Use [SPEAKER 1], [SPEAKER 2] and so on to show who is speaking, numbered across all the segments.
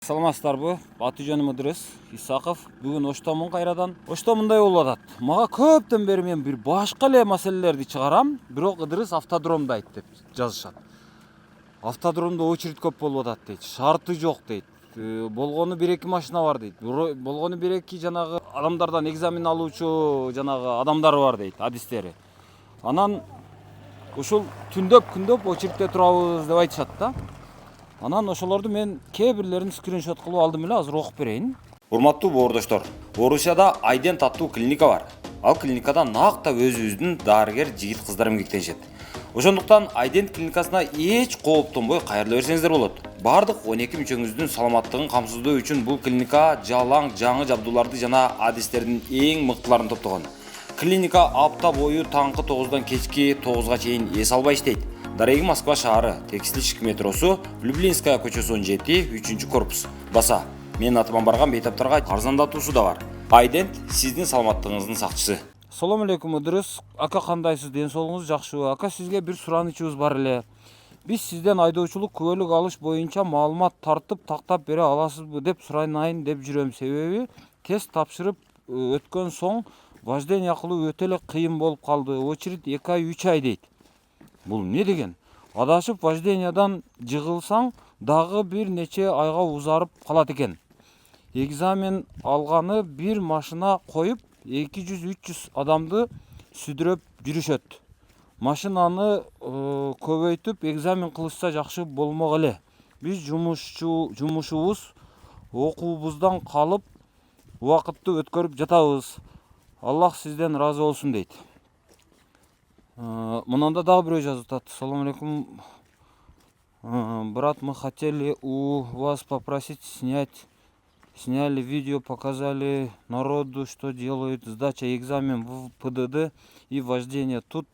[SPEAKER 1] Саламатсыздарбы? Аты жөнүм Ыдырыс Исаков. Бүгүн Оштомун кайрадан. Ошто мындай болуп атат. Мага көптөн бери мен бир башка эле маселелерди чыгарам, бирок Ыдырыс автодромду айт деп жазышат. Автодромдо очередь көп болуп атат дейт. Шарты жок дейт. Болгону 1-2 машина бар дейт. Болгону 1-2 жанагы адамдардан экзамен алуучу жанагы адамдар бар дейт, адистери. Анан ушул күндөп очередте турабыз деп айтышат да. Анан ошолорду мен кээ бирлерин скриншот кылып алдым эле, азыр окуп берейин. Урматтуу боордоштор, Орусияда Айдент аттуу клиника бар. Ал клиникада нактап өзүбүздүн дарыгер жигит кыздар эмгектенишет. Ошондуктан Айдент клиникасына эч кооптонбой кайрыла берсеңиздер болот. Бардык 12 мүчөңүздүн саламаттыгын камсыздоо үчүн бул клиника жалаң жаңы жабдууларды жана адистердин эң мыктыларын топтогон. Клиника апта бою таңкы 9-дан кечки 9-га чейин эс албай иштейт. Дареги Москва шаары, Текстильщик метросу, Люблинская көчөсү 17, 3 корпус. Баса, менин атыман барган бейтаптарга арзандатуусу да бар. Айдент сиздин саламаттыгыңыздын сакчысы. Салам алейкум Ыдырыс. Ака кандайсыз? Ден соолугуңуз жакшыбы? Ака, сизге бир суранычыбыз бар эле. Биз сизден айдоочулук күбөлүк алыш боюнча маалымат тартып тактап бере аласызбы деп сурайын деп жүрөм. Себеби тест тапшырып өткөн соң вождение кылуу өтө эле кыйын болуп калды. Очередь 2 ай 3 ай дейт. Бул не деген? Адашып вождениедан жыгылсаң дагы бир нече айга узарып калат экен. Экзамен алганы бир машина коюп 200-300 адамды сүдүрөп жүрүшөт. Машинаны көбөйтүп экзамен кылышса жакшы болмок эле. Биз жумушубуз окуубуздан калып убакытты өткөрүп жатабыз. Аллах сизден разы болсун дейт. Мынанда дагы бирөө жазып атат. Салам алейкум. Брат, мы хотели у вас попросить сняли видео, показали народу, что делают сдача экзамен в ПДД и вождение. Тут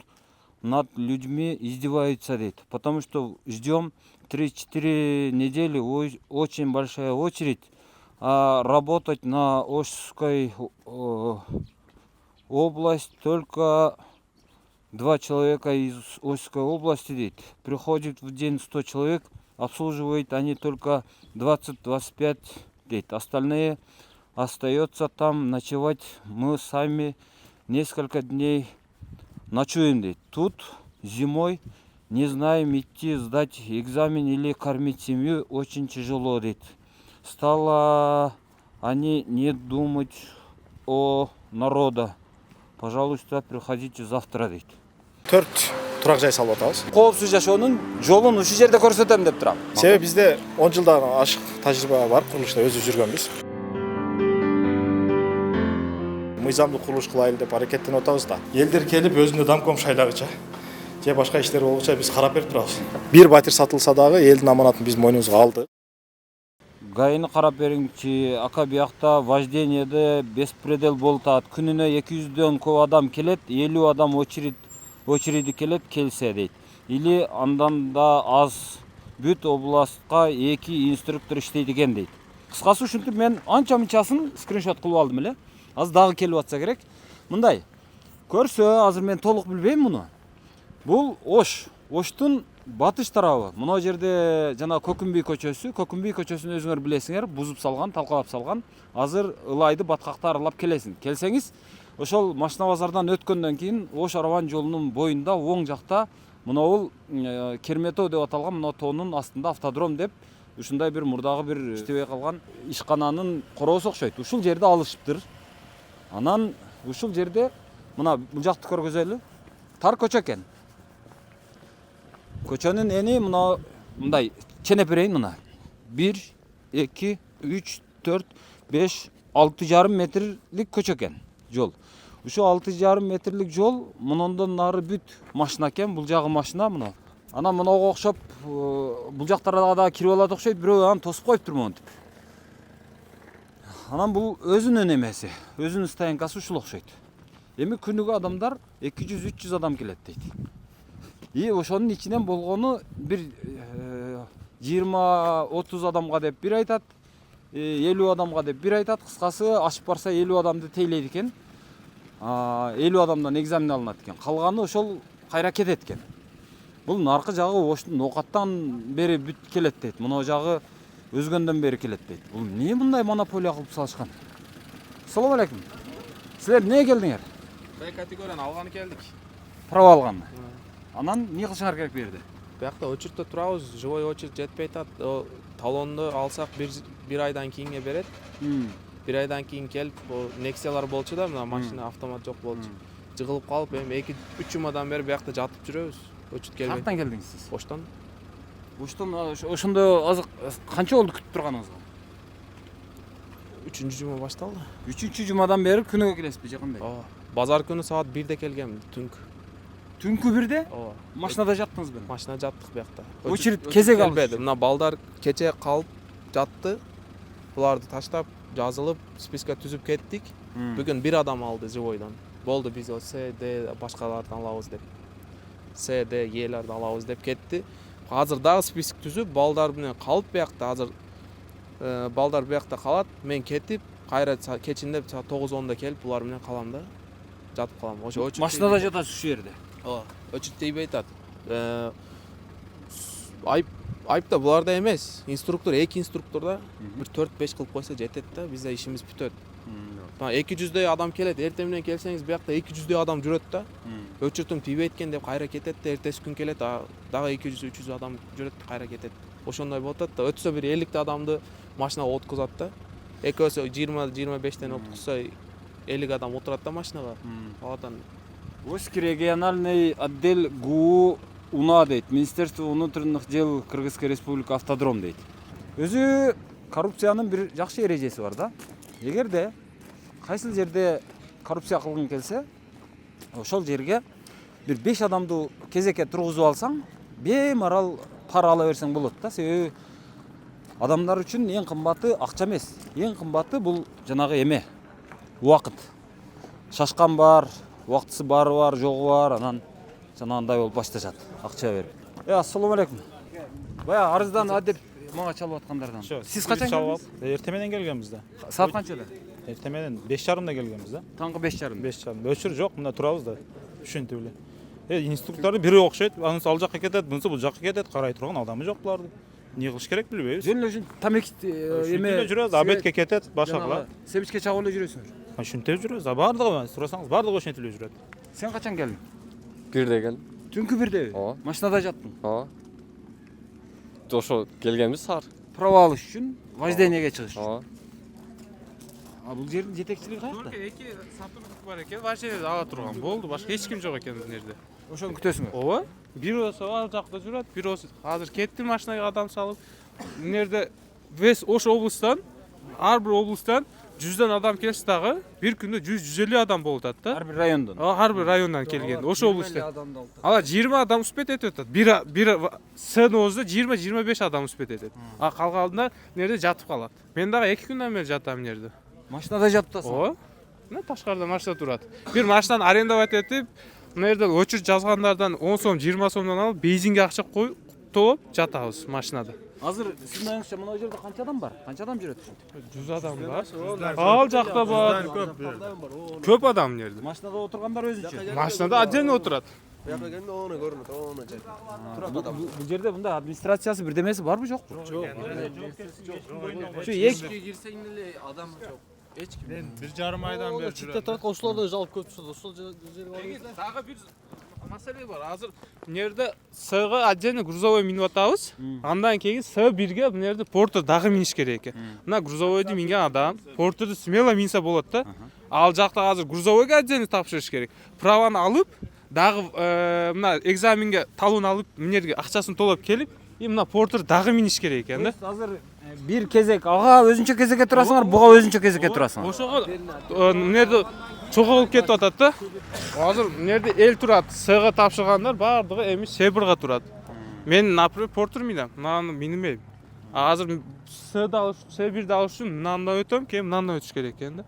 [SPEAKER 1] над людьми издеваются, дейт. Потому что ждем 3-4 недели, очень большая очередь, а работать на Ошской область только 2 человека из Ошской области, дейт. Приходит в день 100 человек, обслуживает они только 20-25, дейт. Остальные остается там ночевать. Мы сами несколько дней ночуем, дейт. Тут зимой не знаем, идти сдать экзамен или кормить семью очень тяжело, дейт. Стало они не думать о народа. Пожалуйста, приходите завтра, дейт.
[SPEAKER 2] 4 турак жай салып атабыз.
[SPEAKER 1] Коопсуз жашоонун жолун ушул жерде көрсөтөм деп турам.
[SPEAKER 2] Себеби бизде 10 жылдан ашык тажрыйба бар, курулушта өзүбүз жүргөнбүз. Мыйзамдуу курулуш кылайлы деп аракеттенип атабыз да. Элдер келип өзүнө домком шайлагыча же башка иштер болгуча биз карап берип турабыз. Бир батир сатылса дагы элдин аманатын биз мойнубузга алдык.
[SPEAKER 1] Гайыны карап бериңчи, ака биякта вождениеде беспредел болуп атат. Күнүнө 200дөн көп адам келет, 50 адам очереди келет, келсе дейт. Или андан да аз бүт областка 2 инструктор иштейт экен дейт. Кыскасы ушинтип мен анча-мынчасын скриншот кылып алдым эле. Азыр дагы келип атса керек. Мындай. Көрсө, азыр мен толук билбейм муну. Бул Оштун батыш тарабы. Мына жерде жана Көкүмбүй көчөсүн өзүңөр билесиңер, бузуп салган, талкалап салган. Азыр ылайды баткакта аралап келсеңиз, ошол машина базардан өткөндөн кийин Ош Арабан жолунун боюнда оң жакта мынабул Керметөө деп аталган мына тоонун астында автодром деп ушундай бир мурдагы бир иштебей калган ишкананын короосу окшойт. Ушул жерде алышыптыр. Анан ушул жерде мына бул жакты көргөзөлү. Тар көчө экен. Көчөнүн эни мындай ченеп берейин мына. 1, 2, 3, 4, 5, 6,5 метрлик көчө экен жол. Ушу 6,5 метрлик жол мындан нары бүт машина экен, бул жагы машина мына. Анан мынага окшоп бул жактарга да кирип алат окшойт, бирөө аны тосуп коюптур монтип. Анан бул өзүнүн эмеси, өзүнүн стоянкасы ушул окшойт. Эми күнүгө адамдар 200-300 адам келет дейт. И ошонун ичинен болгону бир 20-30 адамга деп бир айтат, 50 адамга деп бир айтат. Кыскасы ашып барса 50 адамды тейлейт экен. 50 адамдан экзамен алынат экен. Калганы ошол кайра кетет экен. Бул наркы жагы Оштун Оокаттан бери бүт келет дейт. Мына жагы өзгөндөн бери келет дейт. Бул эмне мындай монополия кылып салышкан? Assalamu алейкум. Силер эмне келдиңер?
[SPEAKER 3] Б категорияны алганы келдик.
[SPEAKER 1] Права алганды. Анан эмне кылышыңар керек берди?
[SPEAKER 3] Биякта очередте турабыз, живой очередь жетпей атат. Талонду алсак бир айдан кийинге берет. Бир айдан кийин келип, Nexиялар болчу да, мына машина автомат жок болчу. Жыгылып калып, эми 2-3 жумадан бери биякта жатып жүрөбүз. Очередь келбей.
[SPEAKER 1] Каяктан келдиңиз сиз?
[SPEAKER 3] Оштон.
[SPEAKER 1] Оштон ошондо азыр канча болду күтүп турганыңызга?
[SPEAKER 3] 3-жума башталды.
[SPEAKER 1] 3-жумадан бери күнүгө келесизби же кандай?
[SPEAKER 3] Ооба. Базар күнү саат 1де келгем, түнкү.
[SPEAKER 1] Түнкү 1де?
[SPEAKER 3] Ооба.
[SPEAKER 1] Машинада жаттыңызбы?
[SPEAKER 3] Машина жаттык биякта.
[SPEAKER 1] Очередь кезек
[SPEAKER 3] албады. Мына балдар кече калып жатты. Буларды таштап, жазылып, списка түзүп кеттик. Бүгүн бир адам алды живойдон. Болду, биз С, Д башкалардан алабыз деп. С, Д, Елерди алабыз деп кетти. Азыр дагы список түзүп, балдар менен калып биякта. Азыр балдар биякта калат. Мен кетип, кайра кечиндеп саат 9-10да келип, булар менен калам да. Жатып калам. Ошо очередь.
[SPEAKER 1] Машинада жатасыз ушул жерде.
[SPEAKER 3] Ооба. Очередь тийбей атат. Айыпта буларда эмес. Инструктор, 2 инструкторда бир 4-5 кылып койсо жетет да, бизде ишибиз бүтөт. 200дөй адам келет, эртең менен келсеңиз биякта 200дөй адам жүрөт да. Өчүртүм тийбей эткен деп кайра кетет да, эртеси күн келет, дагы 200-300 адам жүрөт, кайра кетет. Ошондой болуп атат да. Өтсө бир 50 адамды машинага откузат да. Экөөсү 20-25тен откузса 50 адам отурат да машинага. Алардан
[SPEAKER 1] Ошский региональный отдел ГУ УНА дейт. Министерство внутренних дел Кыргызской Республика автодром дейт. Өзү коррупциянын бир жакшы эрежеси бар да. Эгерде кайсыл жерде коррупция кылгың келсе, ошол жерге бир 5 адамды кезекке тургузуп алсаң, бемарал пара ала берсең болот да. Себеби адамдар үчүн эң кымбаты акча эмес. Эң кымбаты бул жанагы эме, убакыт. Шашкан бар, убактысы бары бар, жогу бар, анан жанагындай болуп башташат, акча берип. Ассаламу алейкум. Баягы арыздан адеп мага чалып аткандардан. Сиз качан келдиңиз?
[SPEAKER 4] Эртең менен келгенбиз да.
[SPEAKER 1] Саат канчада?
[SPEAKER 4] Эртең менен 5:30да келгенбиз да.
[SPEAKER 1] Таңкы 5:30.
[SPEAKER 4] 5:30. Өчүр жок, мында турабыз да. Ушинтип эле. Инструкторду бири окшойт, анысы ал жакка кетет, бунусу бул жакка кетет, карай турган адамы жок буларды. Эмне кылыш керек билбейбиз.
[SPEAKER 1] Жөн эле тамеки
[SPEAKER 4] эме жүрөбүз, обедке кетет, башкалар.
[SPEAKER 1] Себичке чагып эле жүрөсүңөр.
[SPEAKER 4] Ушинтип жүрөбүз. Бардыгы сурасаңыз, бардыгы ошентип эле жүрөт.
[SPEAKER 1] Сен качан келдиң?
[SPEAKER 5] 1де келдим.
[SPEAKER 1] Түнкү 1деби?
[SPEAKER 5] Ооба.
[SPEAKER 1] Машинада жаттың?
[SPEAKER 5] Ооба. Ошо келгенбиз саар.
[SPEAKER 1] Права алыш үчүн, вождениеге чыгыш үчүн.
[SPEAKER 5] Ооба.
[SPEAKER 1] Бул жердин жетекчилиги каякта?
[SPEAKER 3] эки сотрудник бар экен, вождение ала турган. Болду, башка эч ким жок экен бул жерде.
[SPEAKER 1] Ошону күтөсүңөр.
[SPEAKER 3] Ооба. Бирөөсү ал жакта жүрөт, бирөөсү азыр кетти машинага адам салып. Бул жерде вес Ош облустан, ар бир облустан 100дан адам келсе дагы бир күндө 100-150 адам болуп атат да.
[SPEAKER 1] Ар бир райондон.
[SPEAKER 3] Ар бир райондан келген. Ош облустан. Алар 20 адам успет этип атат. Бир СНОзда 20-25 адам успет этет. А калгандар нерде жатып калат. Мен дагы 2 күндөн бери жатам нерде.
[SPEAKER 1] Машинада жатып атасың?
[SPEAKER 3] Ооба. Мына ташкарда машина турат. Бир машинаны арендовать этип, мына жерде очередь жазгандардан 10 сом, 20 сомдон алып, бензинге акча коюп, толоп жатабыз машинада.
[SPEAKER 1] Азыр сиздин оюңузча мына жерде канча адам бар? Канча адам жүрөт ушинтип?
[SPEAKER 3] 100 адам бар. Ал жакта бар. Көп адам нерде.
[SPEAKER 1] Машинада отургандар өзүнчө.
[SPEAKER 3] Машинада отдельно отурат.
[SPEAKER 1] Бул жерде мындай администрациясы бирдемеси барбы жокпу? Жок. Ушу
[SPEAKER 6] кирсең эле адам жок. Эч ким.
[SPEAKER 7] Мен 1,5 айдан бери
[SPEAKER 6] Читте тарат ошолордон жалп көп чыгат. Ошол жерге
[SPEAKER 3] Дагы бир маселе бар. Азыр нерде С-га отдельно грузовой минип атабыз. Андан кийин С1ге бу нерде портер дагы миниш керек экен. Мына грузовойду минген адам портерди смело минсе болот да. Ал жакта азыр грузовойго отдельно тапшырыш керек. Праваны алып, дагы мына экзаменге талон алып, минерге акчасын толоп келип, и мына портер дагы миниш керек экен да.
[SPEAKER 1] Азыр бир кезек ага өзүнчө кезекке турасыңар, буга өзүнчө кезекке турасыңар.
[SPEAKER 3] Ошого нерде чогулуп кетип атат да. Азыр нерде эл турат, С-га тапшыргандар бардыгы эми С1га турат. Мен, например, портер минем, мынаны минбейм. Азыр С-да алыш, С1де алыш үчүн мындан өтөм, кийин мындан өтүш керек экен да.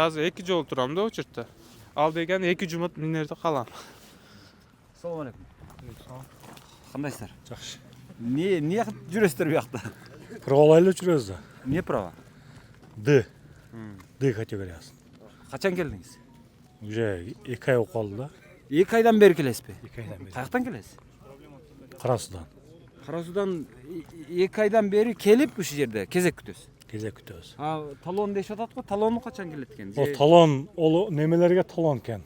[SPEAKER 3] Азыр 2 жолу турам да очередте. Ал деген 2 жума минерде калам.
[SPEAKER 1] Assalomu alaykum. Кандайсыздар? Жакшы. Эмне жүрөсүздөр буякта?
[SPEAKER 8] Правалайлы жүрөбүз да.
[SPEAKER 1] Эмне права?
[SPEAKER 8] Д. Д категориясы.
[SPEAKER 1] Качан келдиңиз?
[SPEAKER 8] Уже 2 ай окуп калды да.
[SPEAKER 1] 2 айдан бери келесизби?
[SPEAKER 8] 2 айдан бери.
[SPEAKER 1] Каяктан келесиз?
[SPEAKER 8] Кара Судан.
[SPEAKER 1] Кара Суудан 2 айдан бeri келип ушул жерде кезек күтөсүз.
[SPEAKER 8] Кезек күтөбүз.
[SPEAKER 1] Талон дешип атат го, талону качан келет экен?
[SPEAKER 8] О талон, ол немелерге талон экен.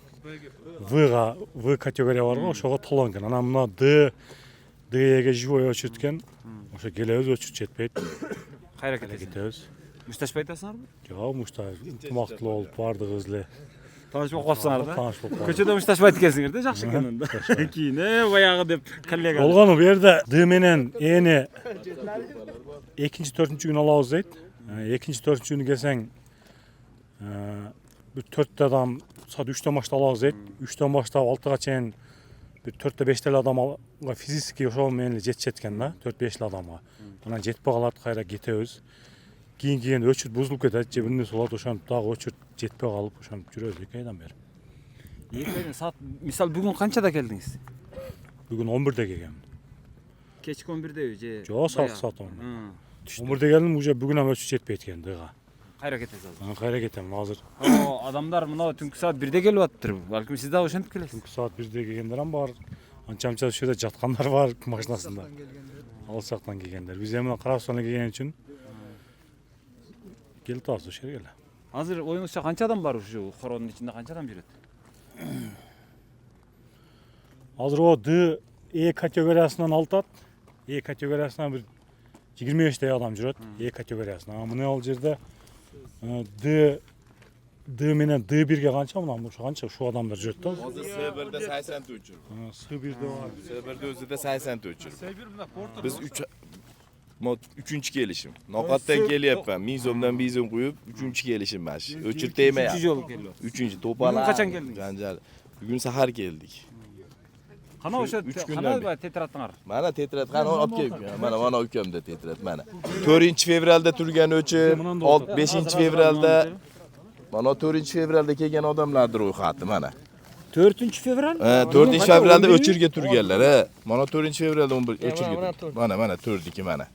[SPEAKER 8] В категория бар го, ошого талон экен. Анан мына Д'ге живой очередь экен. Ошо келебиз, очередь жетпейт.
[SPEAKER 1] Кайра кетесиз?
[SPEAKER 8] Кетебиз.
[SPEAKER 1] Мушташпай атасыңарбы?
[SPEAKER 8] Жок, мушта ынтымактуу болуп бардыгыбыз эле.
[SPEAKER 1] Тааныш болуп калсаңар да.
[SPEAKER 8] Тааныш болуп калдык.
[SPEAKER 1] Көчөдө мушташпайт экенсиңер да, жакшы экен анда. Кийин баягы деп коллега.
[SPEAKER 8] Болгону бу жерде Д менен Эни экинчи, төртүнчү күн алабыз дейт. Экинчи, төртүнчү күнү келсең бир 4 адам саат 3төн баштап алабыз дейт. 3төн баштап 6га чейин бир 4-5 адамга физически ошол менен эле жетишет экен да, 4-5 адамга. Анан жетпей калат, кайра кетебиз. Кийин өчүрт бузулуп кетет, же бир нерсе болот, ошентип дагы өчүрт жетпей калып, ошентип жүрөбүз 2 айдан бери.
[SPEAKER 1] 2 айдан саат, мисалы бүгүн канчада келдиңиз?
[SPEAKER 8] Бүгүн 11-де келгем.
[SPEAKER 1] Кечки 11деби же?
[SPEAKER 8] Жок, саат 10. 11-де келдим, уже бүгүн ham өчүрт жетпейт экен Дга.
[SPEAKER 1] Кайра кетесиз азыр?
[SPEAKER 8] Кайра кетем азыр.
[SPEAKER 1] Адамдар мына түнкү саат 1де келип атыптыр. Балким сиз дагы ошентип келесиз.
[SPEAKER 8] Түнкү саат 1де келгендер ham бар. Анча-мынча ушул жерде жаткандар бар машинасында. Алыс жактан келгендер. Биз эми Кара Суудан келген үчүн келип атабыз ошол жерге эле.
[SPEAKER 1] Азыр оюңузча канча адам бар ушул хоронун ичинде, канча адам жүрөт?
[SPEAKER 8] Азыр о Д категориясынан алтат. Категориясынан бир 25 адам жүрөт. Категориясынан. Мына ал жерде Д менен Д1ге канча, мына ошо канча ушул адамдар жүрөт да.
[SPEAKER 7] Hozir S1'de 83 jur.
[SPEAKER 8] С1'de var.
[SPEAKER 7] S1'de o'zida 83 jur. Biz 3-chi kelishim. Noqatdan kelyapman. 1000 so'mdan 1000 so'm qo'yib, 3-chi kelishim mana shu. O'chir tegmayapti.
[SPEAKER 1] 3 жолу келип.
[SPEAKER 7] 3-chi to'pala.
[SPEAKER 1] Bugun qachon keldingiz?
[SPEAKER 7] Janjal. Bugun sahar keldik.
[SPEAKER 1] Qana o'sha qana tetratdiңар?
[SPEAKER 7] Mana tetrat, qani olib kelib. Mana ukamda tetrat mana. 4-fevralda turgan o'chir, 5-fevralda mana 4-fevralda kelgan odamlardir ro'yxati mana.
[SPEAKER 1] 4-fevral?
[SPEAKER 7] 4-fevralda o'chirga turganlar, ha. Mana 4-fevralda 11 o'chirga. Mana 4-ki mana.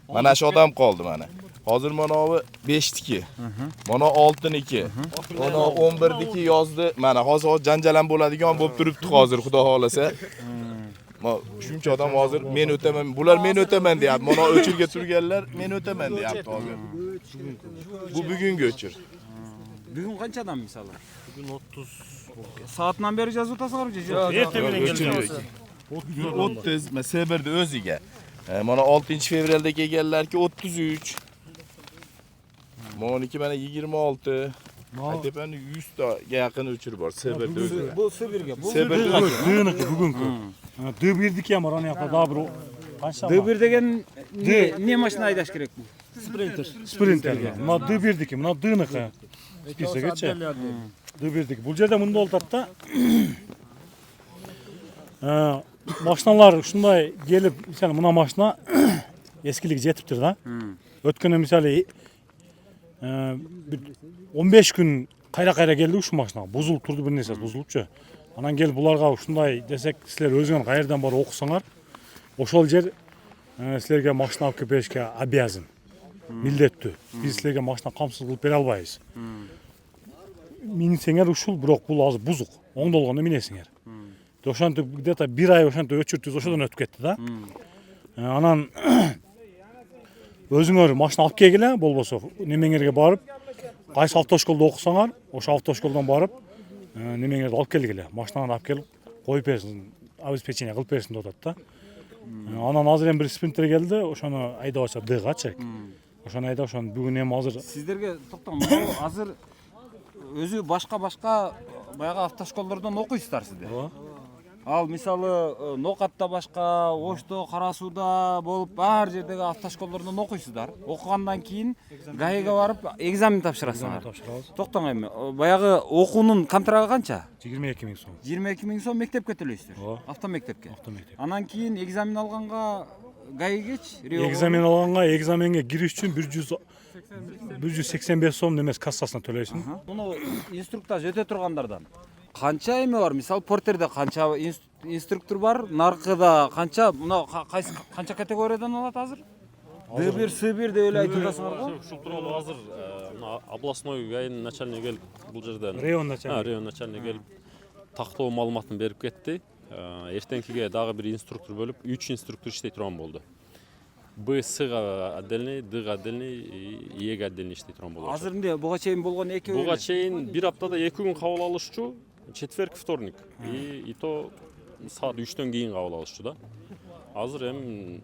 [SPEAKER 7] Mana shu odam qoldi mana. Hozir mana bu 5-tiki. Mana 6-niki. Mana 11-niki yozdi. Mana hozir janjal ham bo'ladigan bo'lib turibdi hozir, xudo xolasa. Shuncha odam hozir men o'taman, bular men o'taman deyapti. Mana o'chirga turganlar men o'taman deyapti hozir. Bu bugungi o'chir.
[SPEAKER 1] Bugun qancha adam misалы? Bugun 30. Saatdan beri yozib o'tasizlarmi?
[SPEAKER 7] Yo'q. 30, mana S1'de o'ziga. Mana 6-fevralda kelganlarki 33. Moniki mana 26. Aytepanni 100 taga yaqin o'chir bor S1'de o'ziga.
[SPEAKER 1] Bu S1'ga. Bu
[SPEAKER 8] D'niki bugunku. D1'diki ham ana yoqda dagы bir qancha?
[SPEAKER 1] D1 деген не машина айдаш керек bu?
[SPEAKER 8] Sprinter. Мына D1'diki, мына D'niki. Списогечи. D1'diki. Бул жерде мындай болот да. Машиналар ушундай келип, мисалы мына машина эскилиги жетиптир да. Өткөндө мисалы 15 күн кайра келди ушул машина. Бузулуп турду, бир нерсе бузулупчу. Анан келип буларга ушундай десек, силер өзүңөр кайерден барып окусаңар, ошол жер силерге машина алып келип беришке обязан. Милдеттүү. Биз силерге машина камсыз кылып бере албайбыз. Минсеңер ушул, бирок бул азыр бузук. Оңдолгондо минесиңер. Ошентип где-то 1 ай ошентип өчүртүбүз, ошодон өтүп кетти да. Анан өзүңөр машина алып келгиле, болбосо немеңерге барып, кайсы автошколдо окусаңар, ошо автошколдон барып, немеңерди алып келгиле. Машинаны алып келип коюп берсин, обеспечение кылып берсин деп атат да. Анан азыр эми бир спринтер келди, ошону айдап атышат Дгачы. Ошону айдап, ошону бүгүн эми азыр
[SPEAKER 1] Сиздерге токтоң, азыр өзү башка баягы автошколдордон окуйсуздар сиздер. Ал мисалы Нокатта башка, Ошто, Кара Сууда болуп бар жердеги автошколдордон окуйсуздар. Окугандан кийин ГАИга барып экзамен тапшырасыңар. Токтоң эми, баягы окуунун контрагы канча?
[SPEAKER 8] 22 000 сом.
[SPEAKER 1] 22 000 сом мектепке төлөйсүздөр. Автомектепке. Анан кийин экзамен алганга ГАИгечи
[SPEAKER 8] экзамен алганга, экзаменге кириш үчүн 185 сом немес кассасына төлөйсүң.
[SPEAKER 1] Муну инструктаж өтө тургандардан канча эме бар? Мисалы портерде канча инструктор бар? Наркыда канча? Мына канча категориядан алат азыр? D1, S1 деп эле айтып атасыңар го?
[SPEAKER 9] Ушул тууралуу азыр областной ГАИнин начальниги келип бул жерден
[SPEAKER 8] Район начальниги.
[SPEAKER 9] Район начальниги келип тактоо маалыматын берип кетти. эртеңкиге дагы бир инструктор бөлүп 3 инструктор иштей турган болду. Б Сга отдельный, Дга отдельный, Эге отдельный иштей турган болду.
[SPEAKER 1] Азыр эмне буга чейин болгон экөө?
[SPEAKER 9] Буга чейин бир аптада 2 күн кабыл алышчу, четверг, вторник. И то саат 3төн кийин кабыл алышчу да. Азыр эми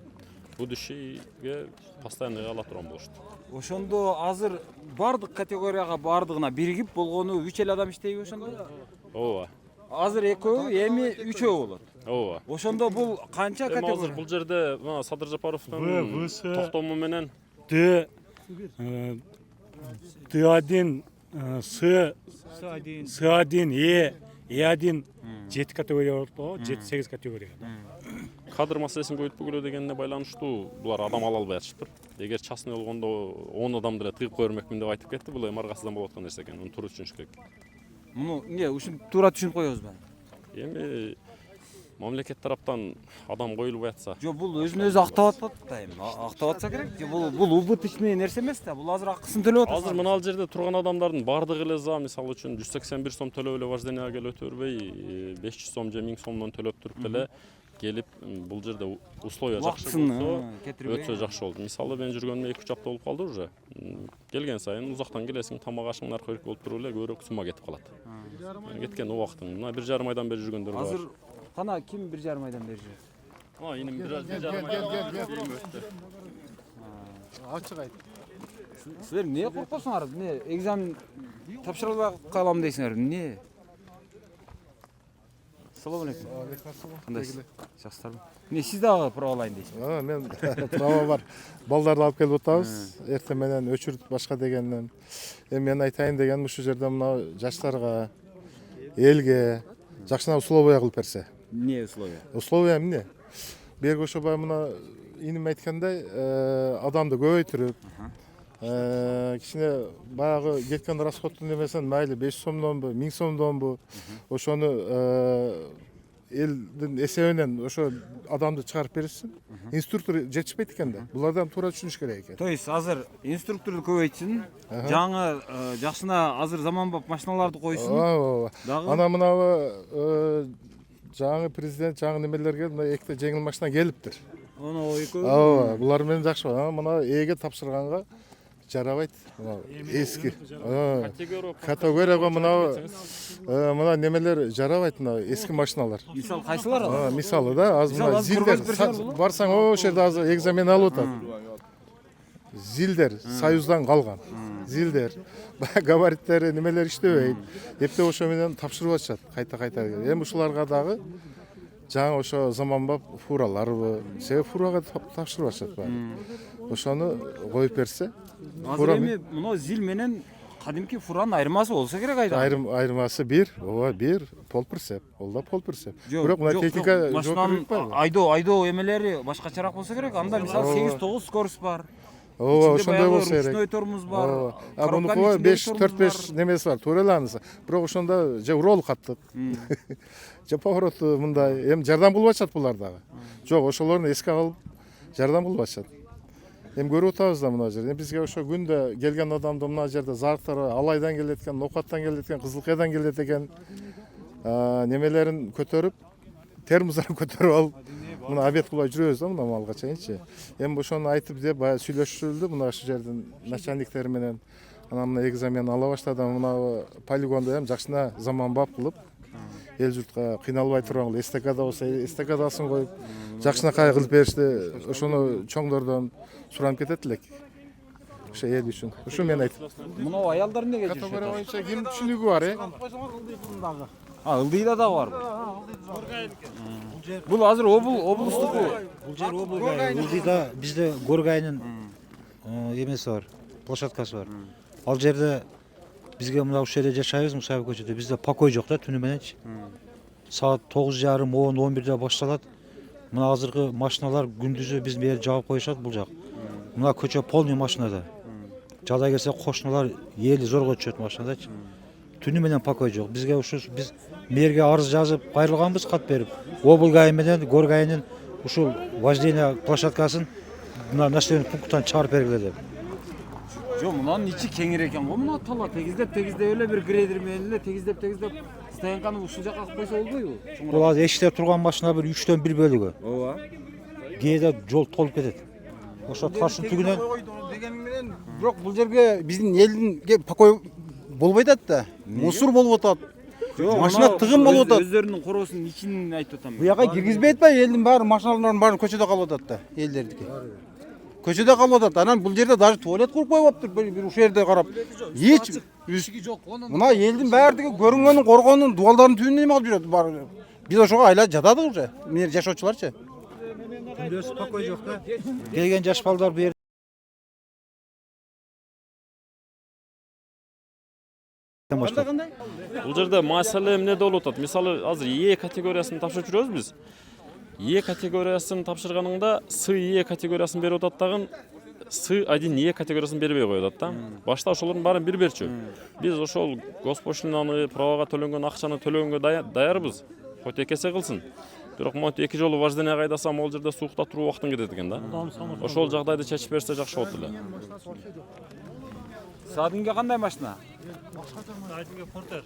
[SPEAKER 9] будущийге постоянный ала турган болушту.
[SPEAKER 1] Ошондо азыр бардык категорияга бардыгына биригип болгону 3 эле адам иштейби ошондо?
[SPEAKER 9] Ооба.
[SPEAKER 1] Азыр экөө, эми 3өө болот.
[SPEAKER 9] Ооба.
[SPEAKER 1] Ошондо бул канча
[SPEAKER 9] Эми азыр
[SPEAKER 1] категория?
[SPEAKER 9] бул жерде мына Садыр Жапаровдун токтому менен
[SPEAKER 8] Д, Д1, С1, Е1 7 категория болот го, 7-8 категория.
[SPEAKER 9] кадр маселесин көбөйтпөгүлө дегенине байланыштуу булар адам ала албай атышыптыр. Эгер частный болгондо 10 адамды эле тыгып кое бермекмин деп айтып кетти. Бул эми аргасынан болуп аткан нерсе экен. Муну туура түшүнүш керек.
[SPEAKER 1] Муну эмне ушун туура түшүнүп коебузбу?
[SPEAKER 9] Эми мамлекет тараптан адам коюлбай атса,
[SPEAKER 1] Жок, бул өзүн өзү актап атат да эми. Актап атса керек. Же бул убыточный нерсе эмес да. Бул азыр акысын төлөп атат.
[SPEAKER 9] азыр мына жерде турган адамдардын баардыгы эле за, мисалы үчүн 181 сом төлөп эле вождениеге келип өтө бербей, 500 сом же 1000 сомдон төлөп туруп деле келип бул жерде условия жакшы болсо өтсө жакшы болду. Мисалы мен жүргөнүмө 2-3 апта болуп калды уже. Келген сайын узактан келесиң, тамак ашың наркы керек болуп туруп эле көбүрөөк сумма кетип калат. Кеткен убактың мына 1,5 айдан бери жүргөндөр бар.
[SPEAKER 1] Азыр кана ким 1,5 айдан бери жүрөт?
[SPEAKER 9] Ана иним 1,5 айдан өттү.
[SPEAKER 2] Ачык айт.
[SPEAKER 1] Силер эмне коркосуңар? Эмне экзамен тапшыра албай калам дейсиңер? Эмне? Салам алейкум. Кандайсыз? Жакшысыздарбы? Эмне сиз дагы права алайын дейсиңер?
[SPEAKER 2] Мен права бар. Балдарды алып келип атабыз. Эртең менен өчүрүп башка дегенден. Эми мен айтайын дегеним ушул жерде мына жаштарга, элге жакшына условия кылып берсе.
[SPEAKER 1] Эмне условия?
[SPEAKER 2] Условия эмне? Берги ошо мына иним айткандай, адамды көбөйтүрүп, кичине баягы кеткен расходтун немесин майли 500 сомдонбу, 1000 сомдонбу, ошону элдин эсебинен ошо адамды чыгарып беришсин. Инструктор жетишпейт экен да. Булардан туура түшүнүш керек экен.
[SPEAKER 1] То есть азыр инструкторду көбөйтсүн, жаңы жакшына азыр заманбап машиналарды койсун.
[SPEAKER 2] Ооба.
[SPEAKER 1] Дагы
[SPEAKER 2] Ана мынабы жаңы президент, жаңы немелерге мына экте жеңил машина келиптир.
[SPEAKER 1] Оно экөө.
[SPEAKER 2] Ооба, булар менен жакшы. Мына эге тапшырганга жарабайт. Эски. Категорияга мына немелер жарабайт, мына эски машиналар.
[SPEAKER 1] Мисалы кайсылар ал?
[SPEAKER 2] Мисалы да, аз мына зилдер барсаң, ошол жерде азыр экзамен алып атат. Зилдер Союздан калган. Зилдер габариттери немелер иштебейт. Эпте ошо менен тапшырып атышат кайта. Эми ушуларга дагы жаңы ошо заманбап фураларбы, себеп фурага тапшырып атышат баары. Ошону коюп берсе,
[SPEAKER 1] Азыр эми мына зил менен кадимки фуранын айырмасы болсо керек айда.
[SPEAKER 2] айырмасы бир, ооба бир, полпирсеп. Ол да полпирсеп. Бирок мына техника
[SPEAKER 1] машинанын айдоо эмелери башкачараак болсо керек. Анда мисалы 8-9 скорость бар.
[SPEAKER 2] Ооба, ошондой болсо керек.
[SPEAKER 1] Ручной тормоз бар.
[SPEAKER 2] Мунуку 4-5 немеси бар, туура эле анысы. Бирок ошондо же урол каттык. Же повороту мындай, эми жардам кылып атышат булар дагы. Жок, ошолорду эске алып жардам кылып атышат. Эми көрүп атабыз да мына жерде. Бизге ошо күндө келген адамды мына жерде зарыктары Алайдан келет экен, Нокаттан келет экен, Кызылкайдан келет экен. Немелерин көтөрүп, термоздарын көтөрүп алып, мына обед кылбай жүрөбүз да мына малга чейинчи. Эми ошону айтып деп баягы сүйлөшүлдү мына ушул жердин начальниктери менен. Анан мына экзамен ала баштады. Мына полигондо эми жакшына заманбап кылып, эл журтка кыйналбай турган эстакада болсо эстакадасын коюп, жакшынакай кылып беришти. Ошону чоңдордон суранып кетет элек. Ошо эл үчүн. Ушу мен айтып.
[SPEAKER 1] Мына аялдар эмнеге жүрүшөт?
[SPEAKER 2] Категория боюнча ким түшүнүгү бар,
[SPEAKER 1] Ылдыйда да барбы? Бул азыр облустук.
[SPEAKER 10] Бул жер Обылгай. Ылдыйда бизде Горгайнын эмеси бар, площадкасы бар. Ал жерде бизге мына ушул жерде жашайбыз, Мусаев көчөдө. Бизде покой жок да түнү мененчи. Саат 9:30, 10, 11де башталат. Мына азыркы машиналар күндүзү биз бери жаап коюшат бул жак. Мына көчө полный машинада. Жада келсе кошуналар эли зорго түшөт машинадачы. Түнү менен покой жок. Бизге ушу биз мэрге арыз жазып, кайрылганбыз, кат берип. Обылгай менен Горгайнын ушул вождение площадкасын мына населенный пункттан чыгарып бергиле деп.
[SPEAKER 1] Жок, мунун ичи кеңири экен го. Муна тала тегиздеп эле бир грейдер менен эле тегиздеп стоянканы ушул жака кылып койсо болбойбу?
[SPEAKER 10] Бул азыр эшикте турган машина бир 3төн 1 бөлүгү.
[SPEAKER 1] Ооба.
[SPEAKER 10] Кээде жол толуп кетет. Ошо каршы түгүнөн
[SPEAKER 11] дегени менен бирок бул жерге биздин элдин покой болбой атат да. Мусор болуп атат. Машина тыгын болуп атат.
[SPEAKER 1] Өздөрүнүн короосунун ичин айтып атам.
[SPEAKER 11] Бу жака киргизбей атпайбы, элдин баары машиналардын баары көчөдө калып атат да, элдердики. Көчөдө калып атат. Анан бул жерде даже туалет куруп коюптур, бир ушул жерде карап. Эч
[SPEAKER 6] Ишиги жок.
[SPEAKER 11] мына элдин баардыгы көрүнгөнүн, коргоонун, дубалдардын түбүндө эме кылып жүрөт баары. Биз ошого айлап жатадык уже. Мен жашоочуларчы.
[SPEAKER 10] күндөз покой жок да. Келген жаш балдар бу жерде
[SPEAKER 9] Бул жерде маселе эмнеде болуп атат? Мисалы азыр Е категориясын тапшырып жүрөбүз биз. Е категориясын тапшырганыңда С Е категориясын берип атат дагы С1 Е категориясын бербей коет да. Башта ошолордун баарын бир берчү. Биз ошол госпошлинаны, правага төлөнгөн акчаны төлөгөнгө даярбыз. Хоть эки эсе кылсын. Бирок монтип эки жолу вождение кайдасам, ал жерде суукта туруу убактың кетет экен да. Ошол жагдайды чечип берсе жакшы болот эле.
[SPEAKER 1] Саадинге кандай машина?
[SPEAKER 8] Саадинге портер.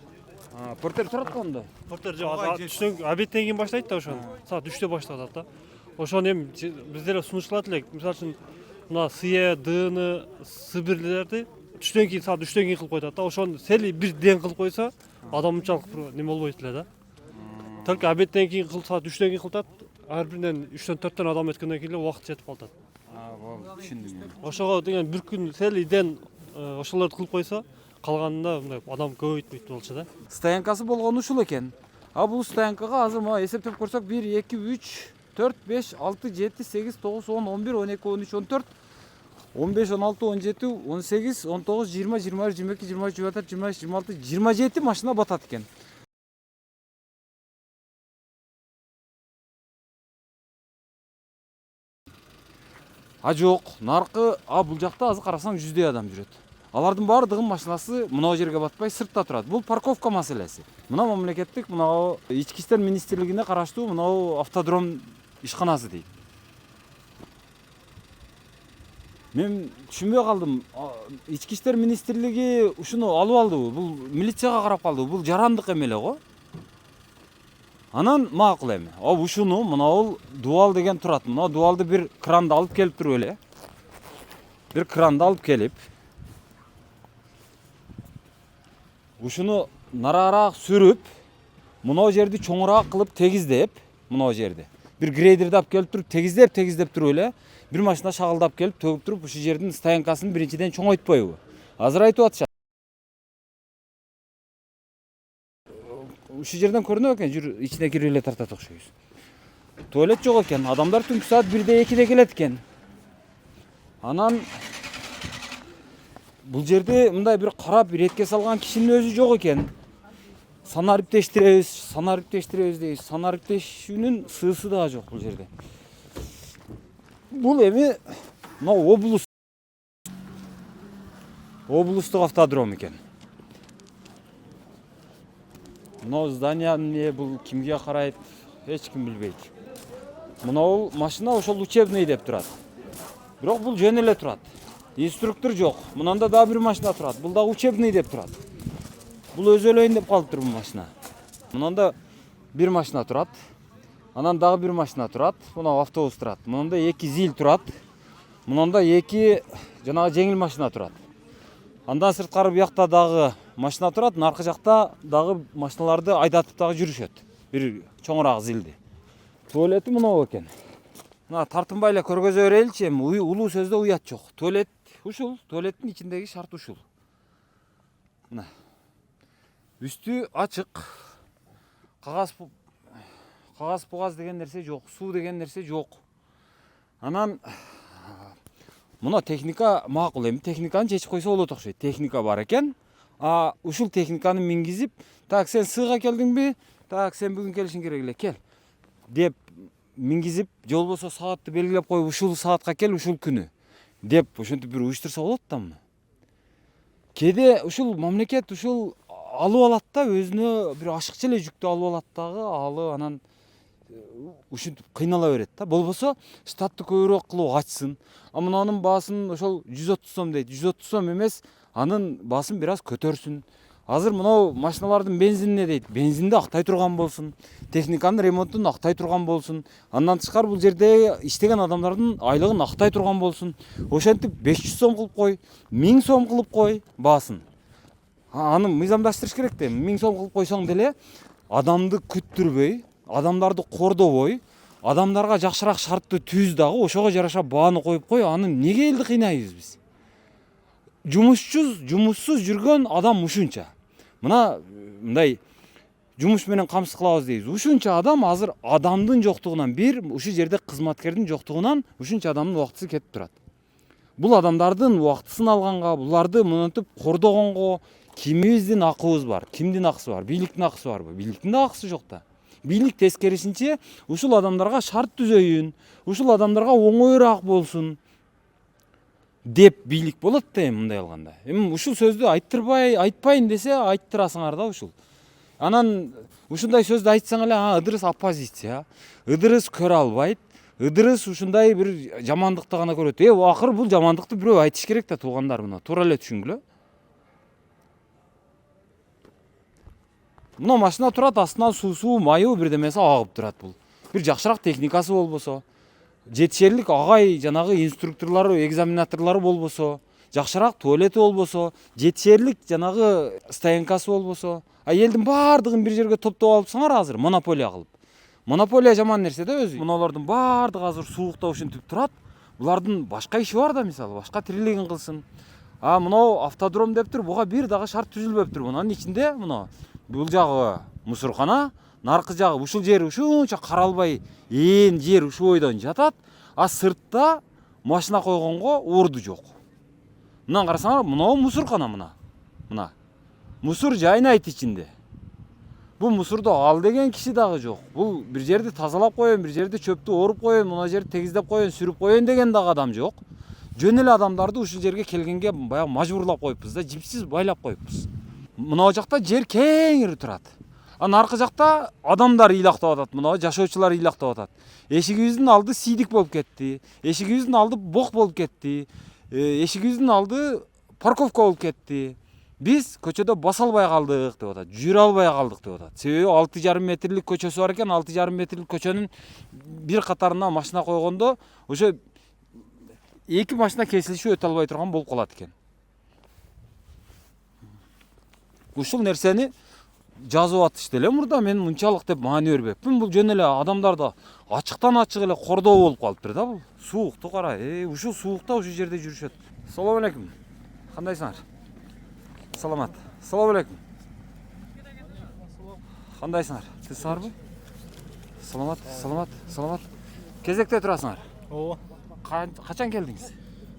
[SPEAKER 1] Портер турат го онда.
[SPEAKER 8] Портер жок, түштөн обедтен кийин баштайт да ошону. Саат 3тө башталат да. Ошону эми биздер сунушталат элек. Мисалы үчүн мына С, Д-ны, С1лерди түштөн кийин саат 3төн кийин кылып коет да. Ошону сели бир ден кылып койсо, адам унчалык неме болбойт эле да. Только обедтен кийин саат 3төн кийин кылтат. Ар биринен 3төн 4төн адам өткөндөн кийин эле убакыт жетип калат.
[SPEAKER 1] Болду, түшүндүм.
[SPEAKER 8] Ошого деген бир күн сели ден ошолорду кылып койсо, калганында мындай адам көбөйтпөйт болчу да.
[SPEAKER 1] Стоянкасы болгону ушул экен. А бул стоянкага азыр мына эсептеп көрсөк 1 2 3 4 5 6 7 8 9 10 11 12 13 14 15 16 17 18 19 20 21 22 23 24 25 26 27 машина батат экен. Жок, наркы бул жакта азыр карасаң 100дөй адам жүрөт. Алардын баардыгынын машинасы мына жерге батпай сыртта турат. Бул парковка маселеси. Мына мамлекеттик мына ички иштер министрлигине караштуу мына автодром ишканасы дейт. Мен түшүнбөй калдым. Ички иштер министрлиги ушуну алып алдыбы? Бул милицияга карап калдыбы? Бул жарандык эме эле го. Анан макул эми. Ушуну мына дуал деген турат. Мына дуалды бир кранды алып келип туруп эле. Бир кранды алып келип ушуну нараараак сүрүп, мына жерди чоңураак кылып тегиздеп, мына жерди бир грейдерди алып келип туруп тегиздеп туруп эле бир машина шагылдап келип төгүп туруп ушул жердин стоянкасын биринчиден чоңойтпойбу? Азыр айтып атышат. Ушул жерден көрүнөт экен, жүр ичине кирип эле тартат окшойбуз. Туалет жок экен, адамдар түнкү саат 1-де 2-де келет экен. Анан бул жерде мындай бир карап иретке салган кишинин өзү жок экен. Санариптештиребиз дейбиз. Санариптешүүнүн сыысы дагы жок бул жерде. Бул эми мына облустук автодром экен. Мына здание бул кимге карайт, эч ким билбейт. Мына машина ошол учебный деп турат. Бирок бул жөн эле турат. Инструктор жок. Мынанда дагы бир машина турат. Бул дагы учебный деп турат. Бул өзөлөйүн деп калыптыр бул машина. Мынанда бир машина турат. Анан дагы бир машина турат. Мына автобус турат. Мынанда 2 зил турат. Мынанда 2 жанагы жеңил машина турат. Андан сырткары буякта дагы машина турат. Наркы жакта дагы машиналарды айдатып дагы жүрүшөт. Бир чоңураак зилди. Туалети мына экен. Мына тартынбай эле көргөзө береличи, эми улуу сөздө уят жок. Туалет ушул, туалеттин ичиндеги шарт ушул. Мына. Үстү ачык. Кагаз деген нерсе жок, суу деген нерсе жок. Анан мына техника макул, эми техниканы чечип койсо болот окшойт. Техника бар экен. Ушул техниканы мингизип, так сен сыйга келдиңби? Так сен бүгүн келишиң керек эле, кел. Деп мингизип, же болбосо саатты белгилеп коюп, ушул саатка кел, ушул күнү деп ошентип бир уюштурса болот да муну. Кээде ушул мамлекет ушул алып алат да, өзүнө бир ашыкча эле жүктү алып алат дагы, алы анан ушинтип кыйнала берет да. Болбосо штатты көбүрөөк кылып ачсын. Мунунун баасын ошол 130 сом дейт. 130 сом эмес, анын баасын бир аз көтөрсүн. Азыр мынау машиналардын бензинине дейт. Бензинди актай турган болсун, техниканын ремонтун актай турган болсун. Андан тышкары бул жерде иштеген адамдардын айлыгын актай турган болсун. Ошентип 500 сом кылып кой, 1000 сом кылып кой баасын. Аны мыйзамдаштырыш керек да. 1000 сом кылып койсоң деле адамды күттүрбөй, адамдарды кордобой, адамдарга жакшыраак шартты түз дагы ошого жараша бааны коюп кой. Аны эмнеге элди кыйнайбыз биз? Жумуссуз жүргөн адам ушунча. Мына мындай жумуш менен камсыз кылабыз дейбиз. Ушунча адам азыр адамдын жоктугунан, бир ушул жерде кызматкердин жоктугунан ушунча адамдын убактысы кетип турат. Бул адамдардын убактысын алганга, буларды мынтип кордогонго кимибиздин акыбыз бар, кимдин акысы бар, бийликтин акысы барбы? Бийликтин да акысы жок да. Бийлик тескерисинче ушул адамдарга шарт түзөйүн, ушул адамдарга оңоюраак болсун деп бийлик болот да мындай алганда. Эми ушул сөздү айтпайын десе айттырасыңар да ушул. Анан ушундай сөздү айтсаң эле, Ыдырыс оппозиция, Ыдырыс көрө албайт, Ыдырыс ушундай бир жамандыкты гана көрөт. Акыры бул жамандыкты бирөө айтыш керек да, туугандар, мына туура эле түшүнгүлө. Мына машина турат, астынан суусу, майы бирдемеси агып турат бул. Бир жакшыраак техникасы болбосо, жетишерлик агай жанагы инструкторлору, экзаменаторлору болбосо, жакшыраак туалети болбосо, жетишерлик жанагы стоянкасы болбосо, элдин баардыгын бир жерге топтоп алыпсыңар азыр монополия кылып. Монополия жаман нерсе да өзү. Муналардын баардыгы азыр суукта ушинтип турат. Булардын башка иши бар да, мисалы, башка тирилигин кылсын. Мынау автодром дептир, буга бир дагы шарт түзүлбөптүр. Мунун ичинде мына бул жагы мусоркана, наркы жагы ушул жер ушунча каралбай жер ушул бойдон жатат, сыртта машина койгонго орду жок. Мындан карасаңар, мынау мусоркана мына. Мусор жайнайт ичинде. Бул мусорду ал деген киши дагы жок. Бул бир жерди тазалап коеюн, бир жерди чөптү оруп коеюн, мына жерди тегиздеп коеюн, сүрүп коеюн деген дагы адам жок. Жөн эле адамдарды ушул жерге келгенге баягы мажбурлап коюппуз да, жипсиз байлап коюппуз. Мына жакта жер кеңири турат. Наркы жакта адамдар ыйлактап атат, мына жашоочулар ыйлактап атат. Эшигибиздин алды сийдик болуп кетти. Эшигибиздин алды бок болуп кетти. Эшигибиздин алды парковка болуп кетти. Биз көчөдө баса албай калдык деп атат, жүрө албай калдык деп атат. Себеби 6,5 метрлик көчөсү бар экен, 6,5 метрлик көчөнүн бир катарына машина койгондо ошо 2 машина кесилишип өтө албай турган болуп калат экен. Ушул нерсени жазып атышты эле мурда, мен мынчалык деп маани бербеппин. Бул жөн эле адамдарды ачыктан ачык эле кордоо болуп калыптыр да бул. Суукту кара, ушул суукта ушул жерде жүрүшөт. Салам алейкум. Кандайсыңар? Саламат. Салам алейкум. Кандайсыңар? Тезсыңарбы? Саламат. Кезекте турасыңар?
[SPEAKER 12] Ооба.
[SPEAKER 1] Качан келдиңиз?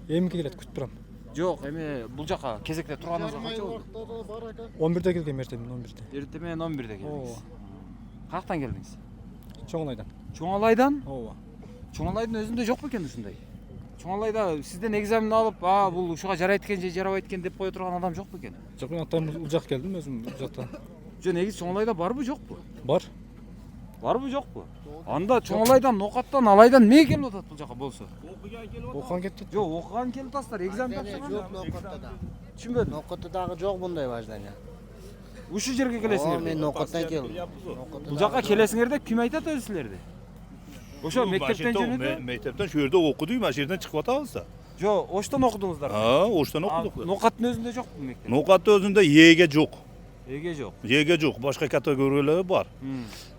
[SPEAKER 12] Эмки келет, күтүп турам.
[SPEAKER 1] Жок, эми бул жака кезекте турганыңызга канча болду?
[SPEAKER 12] 11-де келгем, эртемен 11-де.
[SPEAKER 1] Эртемен 11-де келдиңиз. Каяктан келдиңиз?
[SPEAKER 12] Чоңалайдан.
[SPEAKER 1] Чоңалайдан?
[SPEAKER 12] Ооба.
[SPEAKER 1] Чоңалайдын өзүндө жокпу экен ушундай? Чоңалайда сизден экзамен алып, бул ушуга жарайт экен же жарабайт экен деп кое турган адам жокпу экен?
[SPEAKER 12] Жок, мен атайын бул жак келдим, өзүм бул жакта.
[SPEAKER 1] Жөн негиз Чоңалайда барбы, жокпу?
[SPEAKER 12] Бар.
[SPEAKER 1] Барбы, жокпу? Анда Чоңалайдан, Нокаттан, Алайдан эмнеге келип атат бул жака болсо?
[SPEAKER 12] Окуган кетти.
[SPEAKER 1] Жок, окуган келип атасыздар, экзамен тапшырган.
[SPEAKER 6] Жок, Нокаттада.
[SPEAKER 1] Түшүнбөдүм.
[SPEAKER 6] Нокаттадагы жок мындай важдание.
[SPEAKER 1] Ушул жерге келесиңер.
[SPEAKER 6] Мен Нокаттан келдим.
[SPEAKER 1] Бул жака келесиңер деп ким айтат өзү силерди? Ошо мектептен жөнүдө?
[SPEAKER 13] Мектептен şu жерде окудук, ана жерден чыгып атабыз да.
[SPEAKER 1] Жок, оштон окудуңуздар.
[SPEAKER 13] Оштон окудук.
[SPEAKER 1] Нокаттын өзүндө жокпу мектеп?
[SPEAKER 13] Нокаттын өзүндө Эге жок.
[SPEAKER 1] Эге жок.
[SPEAKER 13] Эге жок, башка категориялар бар.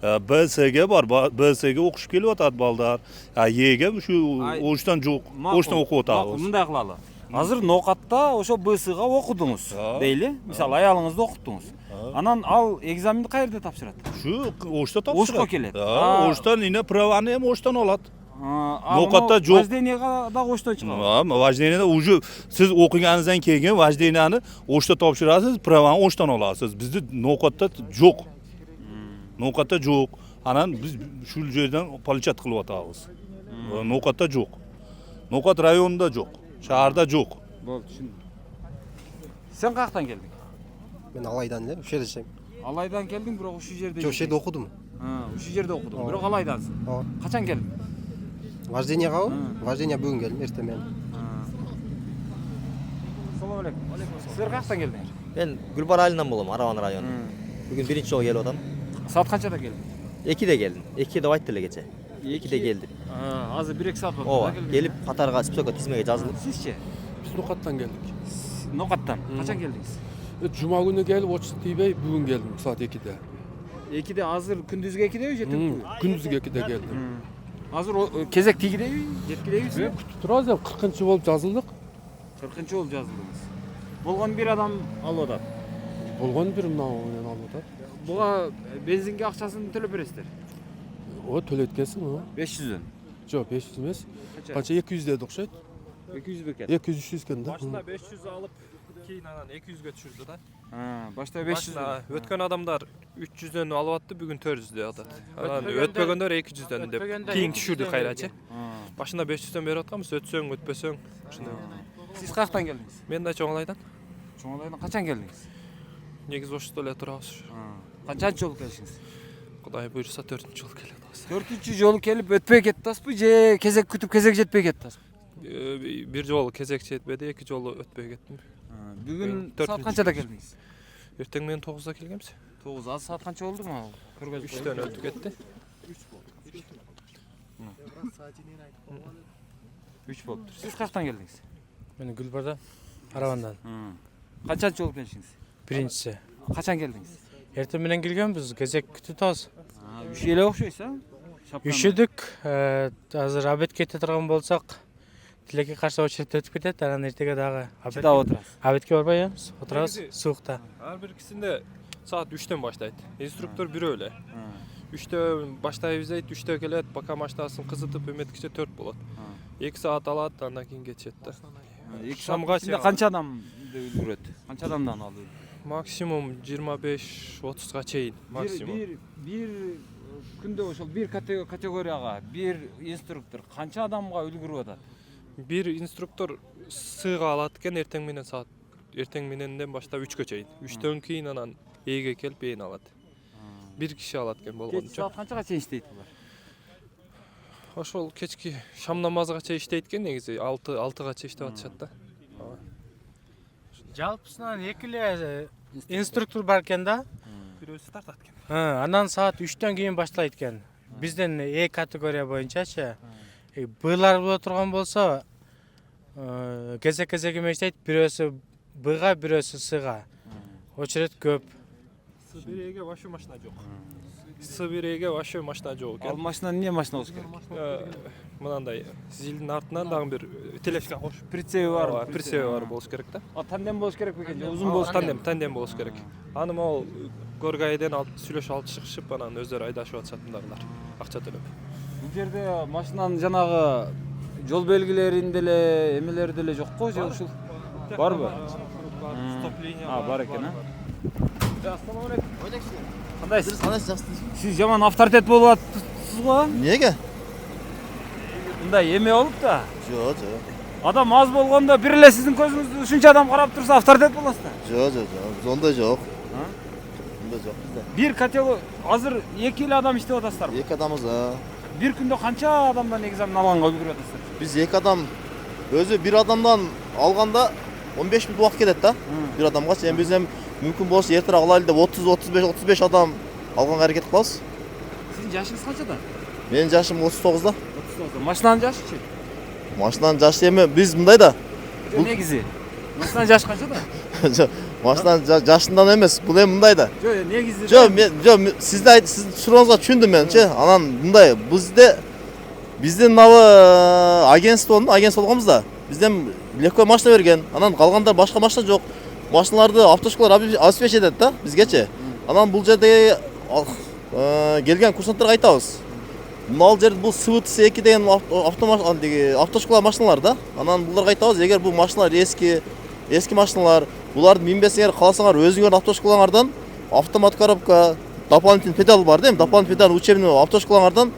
[SPEAKER 13] БСге бар, БСге окушуп келип атат балдар. Эге ушу оштон жок, оштон окуп атабыз.
[SPEAKER 1] Мындай кылалы. Азыр Нокатта ошо БСга окудуңуз, дейли? Мисалы аялыңызды окуттуңуз. Анан ал экзаменди каерде тапшырат?
[SPEAKER 13] Ушу ошто тапшырат.
[SPEAKER 1] Ошко келет.
[SPEAKER 13] Оштон ине праваны эми оштон алат. Нокатта жок.
[SPEAKER 1] Вождениега да оштон чыгат.
[SPEAKER 13] Вождениеде уже сиз окуганыңыздан кийин вожденияны ошто тапшырасыз, праваны оштон аласыз. Бизде Нокатта жок. Нокатта жок. Анан биз ушул жерден получат кылып атабыз. Нокатта жок. Нокат районунда жок. Шаарда жок.
[SPEAKER 1] Болду, түшүндүм. Сен каяктан келдиң?
[SPEAKER 14] Мен Алайдан эле, ушул жерде жашайм.
[SPEAKER 1] Алайдан келдиң, бирок ушул жерде.
[SPEAKER 14] Жок, ушул жерде окудум.
[SPEAKER 1] Ушул жерде окудуң, бирок Алайдансың.
[SPEAKER 14] Ооба.
[SPEAKER 1] Качан келдиң?
[SPEAKER 14] Вождениягабы? Вождения бүгүн келдим, эртемен.
[SPEAKER 1] Салам алейкум. Силер каяктан келдиңер?
[SPEAKER 6] Ben Gülbar Aylı'ndan bolam, Aravan rayonu. Bugün birinci yol gelip adam.
[SPEAKER 1] Saat kaçta geldin?
[SPEAKER 6] 2'de geldim. 2'de White'de gece. 2'de geldim.
[SPEAKER 1] Azı 1-2 saat oldu.
[SPEAKER 6] Ova, gelip Katar'a Spsoka tizmeye yazılıp.
[SPEAKER 1] Sizce?
[SPEAKER 15] Biz Nokat'tan geldik.
[SPEAKER 1] Nokat'tan. Kaçan geldiniz?
[SPEAKER 15] Cuma günü gelip Oçuk Bey bugün geldim saat 2'de.
[SPEAKER 1] 2'de hazır gündüzgü 2'de mi jettin?
[SPEAKER 15] Gündüzü 2'de geldim.
[SPEAKER 1] Hazır o kezek 2'de mi? Jetki'de mi?
[SPEAKER 15] Turaz ya 40. olup жазылдық.
[SPEAKER 1] 40. ol жазылдыңыз. Болған bir adam алып атат.
[SPEAKER 15] Болған бір мынау менен алып атат.
[SPEAKER 1] Буга бензинге акчасын төлөп бересиздер.
[SPEAKER 15] О, төлөткенсиң о.
[SPEAKER 1] 500дөн.
[SPEAKER 15] Жок, 500 эмес. Канча 200 деді окшойт.
[SPEAKER 1] 200 бекен.
[SPEAKER 15] 200-300 экен да.
[SPEAKER 16] Башында 500 алып, кейін анан 200-ге түшүрдү да.
[SPEAKER 1] Башта 500.
[SPEAKER 16] Өткөн адамдар 300дөн алып атты, бүгүн 400 деп атат. Анан өтпөгөндөр 200дөн деп. Кийин түшүрдү кайрачы. Башында 500дөн берип атканбыз, өтсөң, өтпөсөң, ушундай.
[SPEAKER 1] Сиз каяктан келдиңиз?
[SPEAKER 16] Мен да Чоңалайдан.
[SPEAKER 1] Чоңалайдан качан келдиңиз?
[SPEAKER 16] Негизи ошто эле турабыз.
[SPEAKER 1] Канчанчы жолу келишиңиз?
[SPEAKER 16] Кудай буйруса 4-чү жолу келет атабыз.
[SPEAKER 1] 4-чү жолу келип өтпөй кеттасызбы же кезек күтүп кезек жетпей кеттасызбы?
[SPEAKER 16] Бир жолу кезек жетпеди, 2 жолу өтпөй кеттим.
[SPEAKER 1] Бүгүн саат канчада келдиңиз?
[SPEAKER 16] Эртең менен 9-да келгенбиз.
[SPEAKER 1] 9 аз саат канча болду му?
[SPEAKER 16] 3-төн өтүп кетти.
[SPEAKER 1] 3 болуптур. Сиз каяктан келдиңиз?
[SPEAKER 12] Мен Гүлбардан, Аравандан.
[SPEAKER 1] Канчанчы жолу келишиңиз?
[SPEAKER 12] Биринчиси.
[SPEAKER 1] Качан келдиңиз?
[SPEAKER 12] Эртең менен келгенбиз, кезек күтүп атабыз.
[SPEAKER 1] Üşüyle okşuysa?
[SPEAKER 12] Üşüdük. Азыр обед кете турган болсок, тилекке каршы очередь өтүп кетет, анан эртеге дагы обедке барбайбыз, отурабыз суукта.
[SPEAKER 16] Ар биркисинде саат 3-төн баштайт. Инструктор бирөө эле. 3-тө баштайбыз дейт, 3-тө келет, пока машинасын кызытып эметкиче 4 болот. 2 саат алат, андан кийин кетишет да.
[SPEAKER 1] 2 саат ичинде канча адам үлгүрөт? Канча адамдан алып?
[SPEAKER 16] Максимум 25-30га чейин максимум.
[SPEAKER 1] Bir күндө ошол бир категорияга бир инструктор канча адамга үлгүрүп атат?
[SPEAKER 16] Бир инструктор сыйга алат экен эртең мененден баштап 3-кө чейин. 3төн кийин анан ээге келип ээни алат. Бир киши алат экен болгончо.
[SPEAKER 1] Саат канчага чейин иштейт булар?
[SPEAKER 16] Ошол кечки шам намазга чейин иштейт экен, негизи 6-га чейин иштеп атышат да.
[SPEAKER 12] Жалпысынан 2 эле инструктор бар экен да.
[SPEAKER 16] Бирөөсү тартат экен.
[SPEAKER 12] Андан саат 3төн кийин баштайт экен. Бизден Е категория боюнчачы. Быйлар боло турган болсо, кезек эметет, бирөөсү Бга, бирөөсү Сга. Очередь көп.
[SPEAKER 16] С1-ге вообще машина жок. С1-ге вообще машина жок экен.
[SPEAKER 1] Ал машина эмне машина болуш керек?
[SPEAKER 16] Мынандай зилдин артынан дагы бир тележка кошуп,
[SPEAKER 1] прицеби бар.
[SPEAKER 16] Прицеби бар болуш керек да.
[SPEAKER 1] Тандем болуш керек бекен, узун болуш керек.
[SPEAKER 16] Тандем болуш керек. Аны могул Горгайден сүйлөшүп алып чыгышып, анан өздөрү айдашып атышатындарлар. Акча төлөп.
[SPEAKER 1] Бул жерде машинанын жанагы жол белгилеринде эле, эмелерде эле жокко, же ушул барбы?
[SPEAKER 16] Стоп-линия
[SPEAKER 1] бар экен, Ассаламу алейкум. Кандайсыз? Сиз жаман авторитет болуп атасыз го?
[SPEAKER 6] Неге?
[SPEAKER 1] Мындай эме болуп да.
[SPEAKER 6] Жок.
[SPEAKER 1] Адам аз болгондо бир эле сиздин көзүңүздү ушунча адам карап турса авторитет болосуз да.
[SPEAKER 6] Жок. Онда жок. Жок бизде.
[SPEAKER 1] Бир категория азыр 2 эле адам иштеп атасыздар.
[SPEAKER 6] 2 адамбыз.
[SPEAKER 1] Бир күндө канча адамдан экзамен алганга үлгүрүп атасыздар?
[SPEAKER 6] Биз 2 адам өзү бир адамдан алганда 15 мүнөт убакыт кетет да. Бир адамга сен биз мүмкүн болсо эртерээк алайлы деп 30-35 адам алганга аракет кылабыз.
[SPEAKER 1] Сиздин жашыңыз канчада?
[SPEAKER 6] Менин жашым 39да.
[SPEAKER 1] 39да. Машинанын жашычы?
[SPEAKER 6] Машинанын жашы эми биз мындай да.
[SPEAKER 1] Бул негизи. Машинанын жашы канчада?
[SPEAKER 6] Машинанын жашынан эмес, бул эми мындай да.
[SPEAKER 1] Жок, негизи.
[SPEAKER 6] Жок, сиздин сурооңузга түшүндүм менчи. Анан мындай, биздин мына агентство болгонбуз да. Бизден легкой машина берген. Анан калгандар башка машина жок. Машиналарды автошколалар обеспечить этет да бизгечи. Анан бул жерде келген курсанттарга айтабыз. Мына жерде бул СВТ-2 деген автошкола машиналар да. Анан буларга айтабыз, эгер бул машиналар эски машиналар, буларды минбесеңер, кааласаңар өзүңөрдүн автошколаңардан автомат коробка, дополнительный педаль бар да, дополнительный педаль учебный автошколаңардан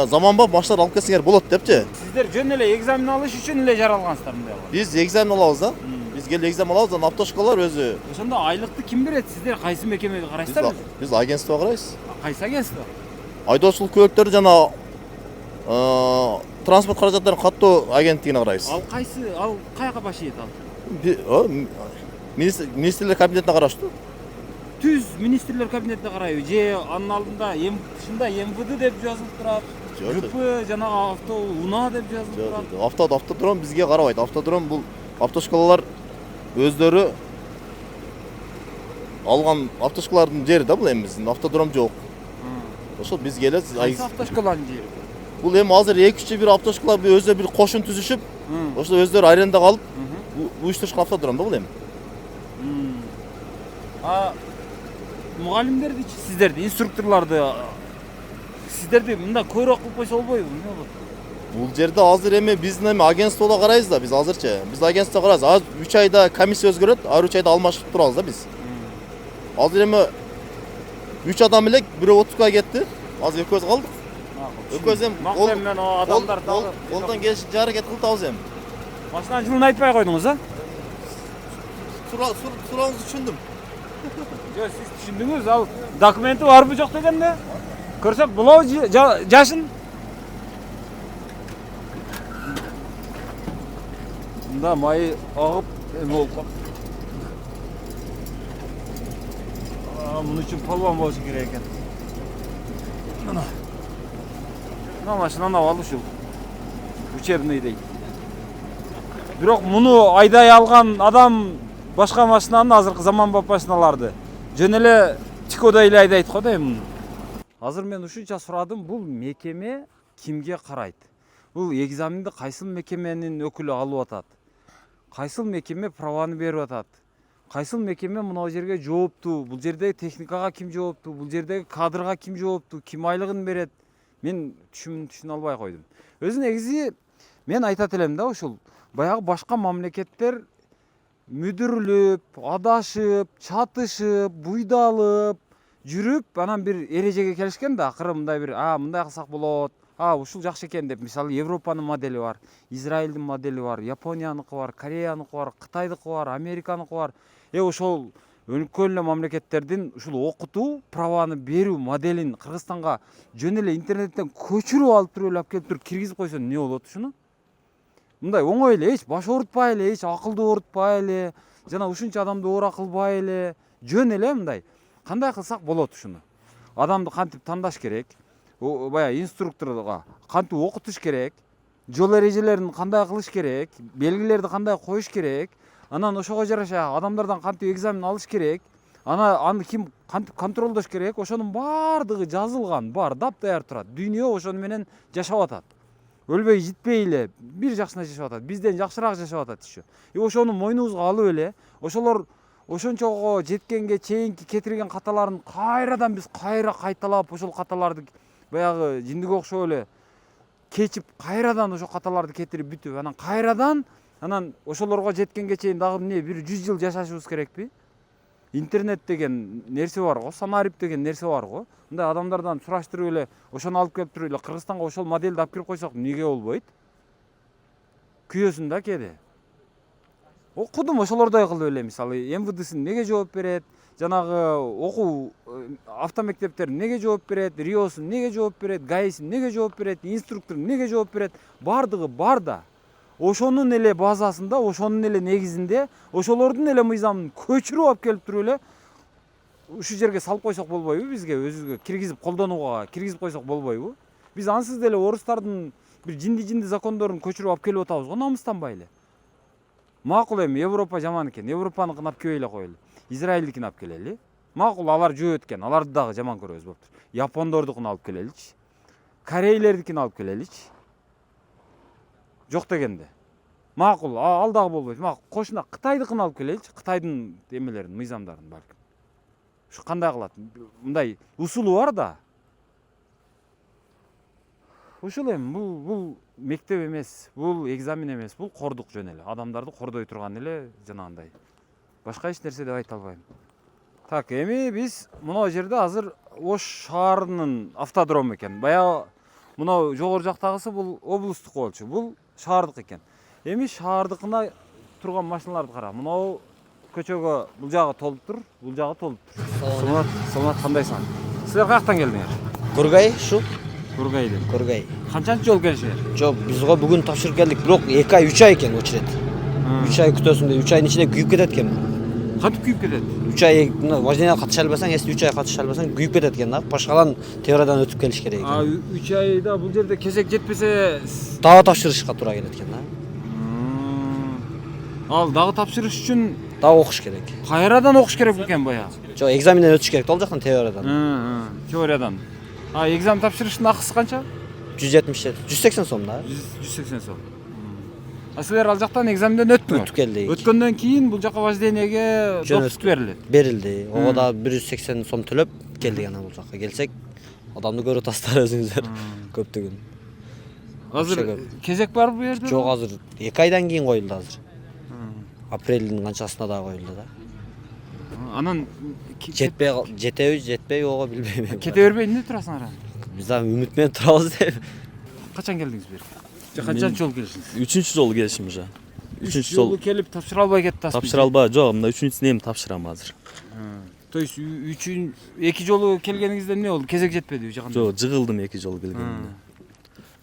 [SPEAKER 6] заманбап машиналар алып келсеңер болот депчи.
[SPEAKER 1] Сиздер жөн эле экзамен алыш үчүн эле жаралгансыздар мындай.
[SPEAKER 6] Биз экзамен алабыз да. Биз келип экзамен алабыз, анан автошколалар өзү.
[SPEAKER 1] Ошондо айлыкты ким берет? Сиздер кайсы мекемеге карайсыздар?
[SPEAKER 6] Биз агентство карайбыз.
[SPEAKER 1] Кайсы агентство?
[SPEAKER 6] Айдоочулук көлөктөрү жана транспорт каражаттарын каттоо агенттигине карайбыз.
[SPEAKER 1] Ал кайсы? Ал каяка баш ийет ал?
[SPEAKER 6] министрлер кабинетине караштуу.
[SPEAKER 1] Түз министрлер кабинетине карайбы же анын алдында тышында МВД деп жазылып турат. ЖП жанагы авто УНА деп жазылып турат.
[SPEAKER 6] Автодром бизге карабайт. Автодром бул автошколалар өздөрү алган автошколалардын жери да бул эми биздин автодром жок. Ошол биз келет.
[SPEAKER 1] Кайсы автошколанын жери?
[SPEAKER 6] Бул эми азыр 2-3 бир автошкола өздөрү бир кошун түзүшүп, ошол өздөрү арендага алып уюштурушкан автодром да бул эми.
[SPEAKER 1] Мугалимдерди, сиздерди, инструкторлорду сиздерди мында көйрөк кылып койсо болбойбу? Эмне болот?
[SPEAKER 6] Бул жерде азыр эми биздин эми агентстводо карайбыз да, биз азырчы. Биз агентстводо карайбыз. Азыр 3 айда комиссия өзгөрөт, ар 3 айда алмашып турабыз да биз. Азыр эми 3 адам элек, бирөө отпускага кетти. Азыр экөөбүз калдык. Экөөбүз эми
[SPEAKER 1] Мактан адамдар
[SPEAKER 6] колдон келишинче аракет кылабыз эми.
[SPEAKER 1] Машинанын жылын айтпай койдуңуз, а?
[SPEAKER 6] Сурооңузду түшүндүм.
[SPEAKER 1] Жок, сиз түшүндүңүз, ал документи барбы жок дегенде? Көрсөк, булабы жашын? Мында майы агып, эме болуп калды. Мун үчүн полвон болушу керек экен. Мына машинаны алып ушул. Учебный дейт. Бирок муну айдай алган адам башка машинаны, азыркы заманбап машиналарды жөн эле тикодай эле айдайт го да эми. Азыр мен ушунча сурадым, бул мекеме кимге карайт? Бул экзаменди кайсыл мекеменин өкүлү алып атат? Кайсыл мекеме праваны берип атат? Кайсыл мекеме мына жерге жооптуу? Бул жердеги техникага ким жооптуу? Бул жердеги кадрга ким жооптуу? Ким айлыгын берет? Мен түшүнө албай койдум. Өзү негизи мен айтат элем да, ушул баягы башка мамлекеттер мүдүрүлүп, адашып, чатышып, буйдалып жүрүп, анан бир эрежеге келишкен да, акыры мындай бир, мындай кылсак болот, ушул жакшы экен деп. Мисалы, Европанын модели бар, Израилдин модели бар, Японияныкы бар, Кореяныкы бар, Кытайдыкы бар, Американыкы бар. Ошол өлкө эле мамлекеттердин ушул окутуу, праваны берүү моделин Кыргызстанга жөн эле интернеттен көчүрүп алып туруп эле алып келип туруп киргизип койсо эмне болот ушуну? Мындай оңой эле, эч баш оорутпай эле, эч акылды оорутпай эле, жана ушунча адамды оора кылбай эле, жөн эле мындай. Кандай кылсак болот ушуну? Адамды кантип тандаш керек? Баягы инструкторго кантип окутуш керек? Жол эрежелерин кандай кылыш керек? Белгилерди кандай коюш керек? Анан ошого жараша адамдардан кантип экзамен алыш керек? Аны ким кантип контролдош керек? Ошонун баардыгы жазылган, бар, дап-даяр турат. Дүйнө ошону менен жашап атат. Өлбөй житпей эле бир жакшына жашап атат. Бизден жакшыраак жашап атат еще. Ошону мойнубузга алып эле, ошолор ошончого жеткенге чейинки кетирген каталарын кайрадан биз кайталап, ошол каталарды баягы жиндиге окшоп эле кечип, кайрадан ошол каталарды кетирип бүтүп, анан кайрадан ошолорго жеткенге чейин дагы эмне бир 100 жыл жашашыбыз керекпи? Интернет деген нерсе бар го, санарип деген нерсе бар го. Мындай адамдардан сураштырып эле, ошону алып келип туруп эле Кыргызстанга ошол модельди алып кирип койсок эмнеге болбойт? Күйөсүн да кээде. Окудум ошолордой кылып эле, мисалы, МВДсин неге жооп берет? Жанагы окуу автомектептер неге жооп берет? РИОсун неге жооп берет? ГАИсин неге жооп берет? Инструктор неге жооп берет? Бардыгы бар да. Ошонун эле базасында, ошонун эле негизинде, ошолордун эле мыйзамын көчүрүп алып келип туруп эле ушул жерге салып койсок болбойбу? Бизге өзүбүзгө киргизип колдонууга киргизип койсок болбойбу? Биз ансыз деле орустардын бир жинди закондорун көчүрүп алып келип атабыз го, намыстанбай эле. Макул эми Европа жаман экен, Европаныкын алып келбей эле коелу. Израилдикин алып келели. Макул, алар жөө өткөн, аларды дагы жаман көрөбүз болуптур. Япондордукун алып келеличи. Корейлердикин алып келеличи. Жок дегенде. Макул, ал дагы болбойт. Макул, кошуна Кытайдыкын алып келеличи. Кытайдын эмелерин, мыйзамдарын балким. Ушу кандай кылат? Мындай усулу бар да. Ушул эми бул мектеп эмес, бул экзамен эмес, бул кордук жөн эле. Адамдарды кордой турган эле жанагындай. Башка эч нерсе деп айта албайм. Так, эми биз мына жерде азыр Ош шаарынын автодрому экен. Баягы мына жогору жактагысы бул облустук болчу. Бул шаардык экен. Эми шаардыкына турган машиналарды кара. Мына көчөгө бул жагы толуп тур, бул жагы толуп тур. Саламат, кандайсың? Силер каяктан келдиңер?
[SPEAKER 14] Кургай, ушу.
[SPEAKER 1] Кургайден.
[SPEAKER 14] Кургай.
[SPEAKER 1] Канчанчы жол келишиңер?
[SPEAKER 14] Жок, бизге бүгүн тапшырып келдик, бирок 2 ай, 3 ай экен очерет. 3 ай күтөсүң деп, 3 айдын ичинде күйүп кетет экен.
[SPEAKER 1] Кантип күйүп кетет?
[SPEAKER 17] 3 ай вождение катыша албасаң, если 3 ай катыша албасаң күйүп кетет экен да. Башкалан теориядан өтүп келиш керек экен.
[SPEAKER 1] 3 айда бул жерде кезек жетпесе
[SPEAKER 17] Дагы тапшырышка туура келет экен да.
[SPEAKER 1] Ал дагы тапшырыш үчүн
[SPEAKER 17] дагы окуш керек.
[SPEAKER 1] Кайрадан окуш керек экен баягы.
[SPEAKER 17] Жок, экзаменден өтүш керек ал жактан теориядан.
[SPEAKER 1] Теориядан. Экзамен тапшырыштын акысы канча?
[SPEAKER 17] 180 сом да.
[SPEAKER 1] 180 сом. Силер ал жактан экзаменден өттүңөр.
[SPEAKER 17] Өтүп келдик.
[SPEAKER 1] Өткөндөн кийин бул жака вождениеге допуск берилет.
[SPEAKER 17] Берилди. Ого да 180 сом төлөп келдик анан бул жака. Келсек, адамды көрүп атасыздар өзүңүздөр көптүгүн.
[SPEAKER 1] Азыр кезек барбы бу жерде?
[SPEAKER 17] Жок, азыр 2 айдан кийин коюлду азыр. Апрелдин канчасына да коюлду да.
[SPEAKER 1] Анан
[SPEAKER 17] жетеби, ого билбейм.
[SPEAKER 1] Кете бербей эмне турасыңар?
[SPEAKER 17] Биз да үмүт менен турабыз деп.
[SPEAKER 1] Качан келдиңиз бу жерге? Канчанчы жолу келишиңиз?
[SPEAKER 18] 3-чү жолу келишим уже.
[SPEAKER 1] 3 жолу келип тапшыра албай кеттиңиз.
[SPEAKER 18] Тапшыра албай, жок, мында 3-чүсүн эми тапшырам азыр.
[SPEAKER 1] То есть 2 жолу келгениңизде эмне болду? Кезек жетпеди же кандай?
[SPEAKER 18] Жок, жыгылдым 2 жолу келгенимде.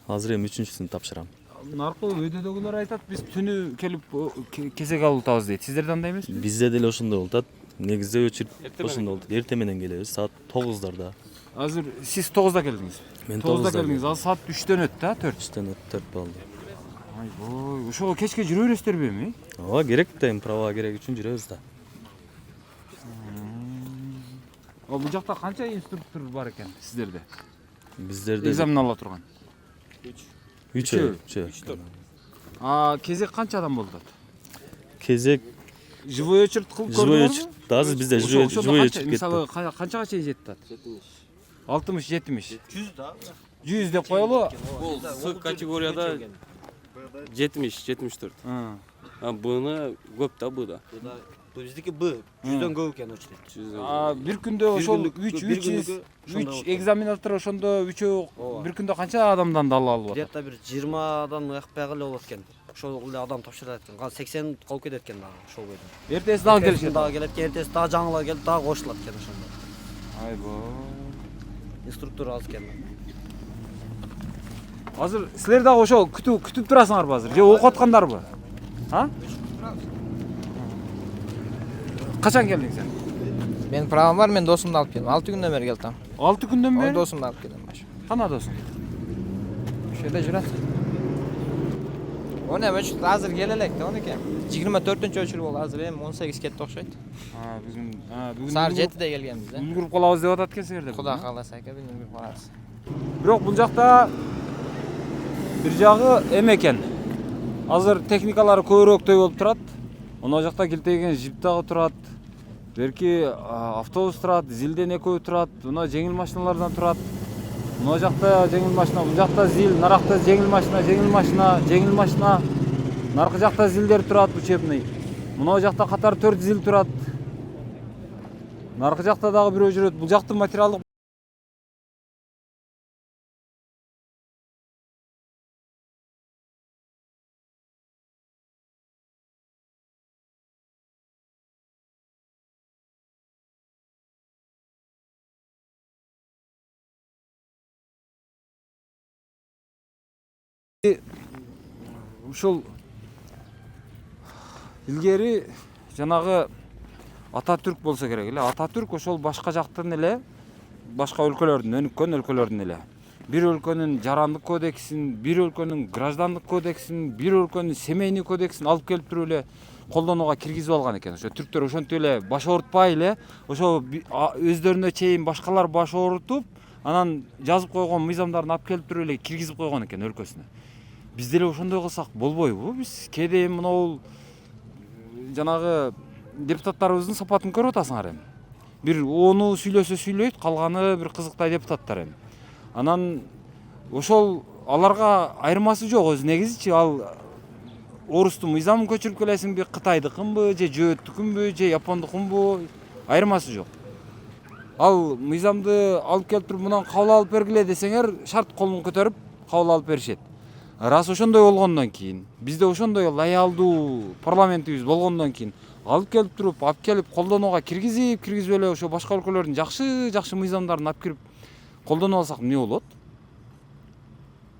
[SPEAKER 18] Азыр эми 3-чүсүн тапшырам.
[SPEAKER 1] Наркы өйдөдөгүлөр айтат, биз түнү келип кезек алып атабыз дейт. Сиздерде андай эмеспи?
[SPEAKER 18] Бизде деле ошондой болуп атат. Негизде очередь ошондой болду. Эртең менен келебиз, саат 9-дарда.
[SPEAKER 1] Азыр сиз 9-да келдиңиз.
[SPEAKER 18] Мен
[SPEAKER 1] 9-да келдиңиз. Азыр саат 3-төн өттү, 4.
[SPEAKER 18] 3-төн өттү, 4 болду.
[SPEAKER 1] Айбой, ошого кечке жүрө бересиздерби эми?
[SPEAKER 18] Ооба, керек да, эми права керек үчүн жүрөбүз да.
[SPEAKER 1] Бул жакта канча инструктор бар экен сиздерде?
[SPEAKER 18] Биздерде
[SPEAKER 1] экзамен ала турган.
[SPEAKER 18] 3.
[SPEAKER 1] Кезек канча адам болду?
[SPEAKER 18] Кезек
[SPEAKER 1] живой очередь кылып көрдүңүзбү?
[SPEAKER 18] Живой очередь. Азыр бизде живой очередь кетти.
[SPEAKER 1] Мисалы канчага чейин жетти? 60-70. 100 да. 100 деп коелу.
[SPEAKER 5] Бул С категорияда 70-74. Бны көп да буда.
[SPEAKER 17] Биздики Б, 100дөн көп экен очередь.
[SPEAKER 1] Бир күндө ошол 3 экзаменатор ошондо 3 бир күндө канча адамдан дала алып атат?
[SPEAKER 17] Где-то бир 20-дан уякпай эле болот экен. Ошол эле адам тапшырат экен. 80 калып кетет экен дагы ошол бойдон.
[SPEAKER 1] Эртеси дагы келишет.
[SPEAKER 17] Дагы келет, эртеси дагы жаңылар келип дагы кошулат экен ошондо.
[SPEAKER 1] Айбой.
[SPEAKER 17] Инструктор аз экен.
[SPEAKER 1] Азыр силер дагы ошо күтүп турасыңарбы азыр? Же окуп аткандарбы? Качан келдиң сен?
[SPEAKER 19] Менин правам бар, мен досумду алып келдим. 6 күндөн бери келдим.
[SPEAKER 1] 6 күндөн бери?
[SPEAKER 19] Досумду алып келдим башы.
[SPEAKER 1] Кана досуң?
[SPEAKER 19] Ошо жерде жүрөт. Оны эми азыр келе элек да, онуки. 24-очередь болду, азыр эми 18 кетти окшойт.
[SPEAKER 1] Бүгүн
[SPEAKER 19] саат 7-де келгенбиз да.
[SPEAKER 1] Үлгүрүп калабыз деп атат экенсиңер.
[SPEAKER 19] Кудай кааласа экен, үлгүрүп калабыз.
[SPEAKER 1] Бирок бул жакта бир жагы эме экен. Азыр техникалары көбүрөөктөй болуп турат. Мына жакта килтеген жип дагы турат. Берки автобус турат, зилден экөө турат, мына жеңил машиналардан турат. Мына жакта жеңил машина, бул жакта зил, наракта жеңил машина. Наркы жакта зилдер турат, учебный. Мына жакта катар 4 зил турат. Наркы жакта дагы бирөө жүрөт. Бул жактын материалдык ушул илгери жанагы Ататүрк болсо керек эле. Ататүрк ошол башка жактын эле, башка өлкөлөрдүн, өнүккөн өлкөлөрдүн эле. Бир өлкөнүн жарандык кодексин, бир өлкөнүн граждандык кодексин, бир өлкөнүн семейный кодексин алып келип туруп эле колдонууга киргизип алган экен. Ошо түрктөр ошентип эле баш оорутпай эле, ошо өздөрүнө чейин башкалар баш оорутуп, анан жазып койгон мыйзамдарын алып келип туруп эле киргизип койгон экен өлкөсүнө. Биз деле ошондой кылсак болбойбу? Биз кээде мынау жанагы депутаттарыбыздын сапатын көрүп атасыңар эми. Бир ону сүйлөсө сүйлөйт, калганы бир кызыктай депутаттар эми. Анан ошол аларга айырмасы жок өзү негизичи. Ал орустун мыйзамын көчүрүп келесиңби, кытайдыкынбы, же жөөттүкүнбү, же япондукунбу, айырмасы жок. Ал мыйзамды алып келип туруп мындан кабыл алып бергиле десеңер, шарт колун көтөрүп кабыл алып беришет. Раз ошондой болгондон кийин, бизде ошондой лаялдуу парламентибиз болгондон кийин алып келип туруп, алып келип колдонууга киргизип эле ошо башка өлкөлөрдүн жакшы мыйзамдарын алып кирип колдонуп алсак эмне болот?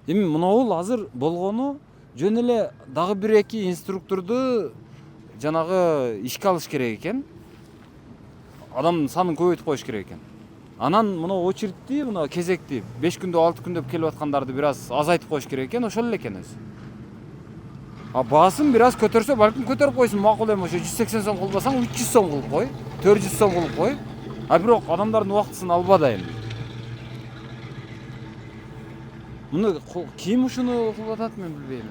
[SPEAKER 1] Эми мынабул азыр болгону жөн эле дагы 1-2 инструкторду жанагы ишке алыш керек экен. адамдын санын көбөйтүп коюш керек экен. Анан мына очередти, мына кезекти 5 күндө 6 күндөп келип аткандарды бир аз азайтып коюш керек экен, ошол эле экен өзү. Баасын бир аз көтөрсө, балким көтөрүп койсун, макул эми ошо 180 сом кылбасаң 300 сом кылып кой, 400 сом кылып кой. Бирок адамдардын убактысын албада эми. Муну ким ушуну кылып атат мен билбейм.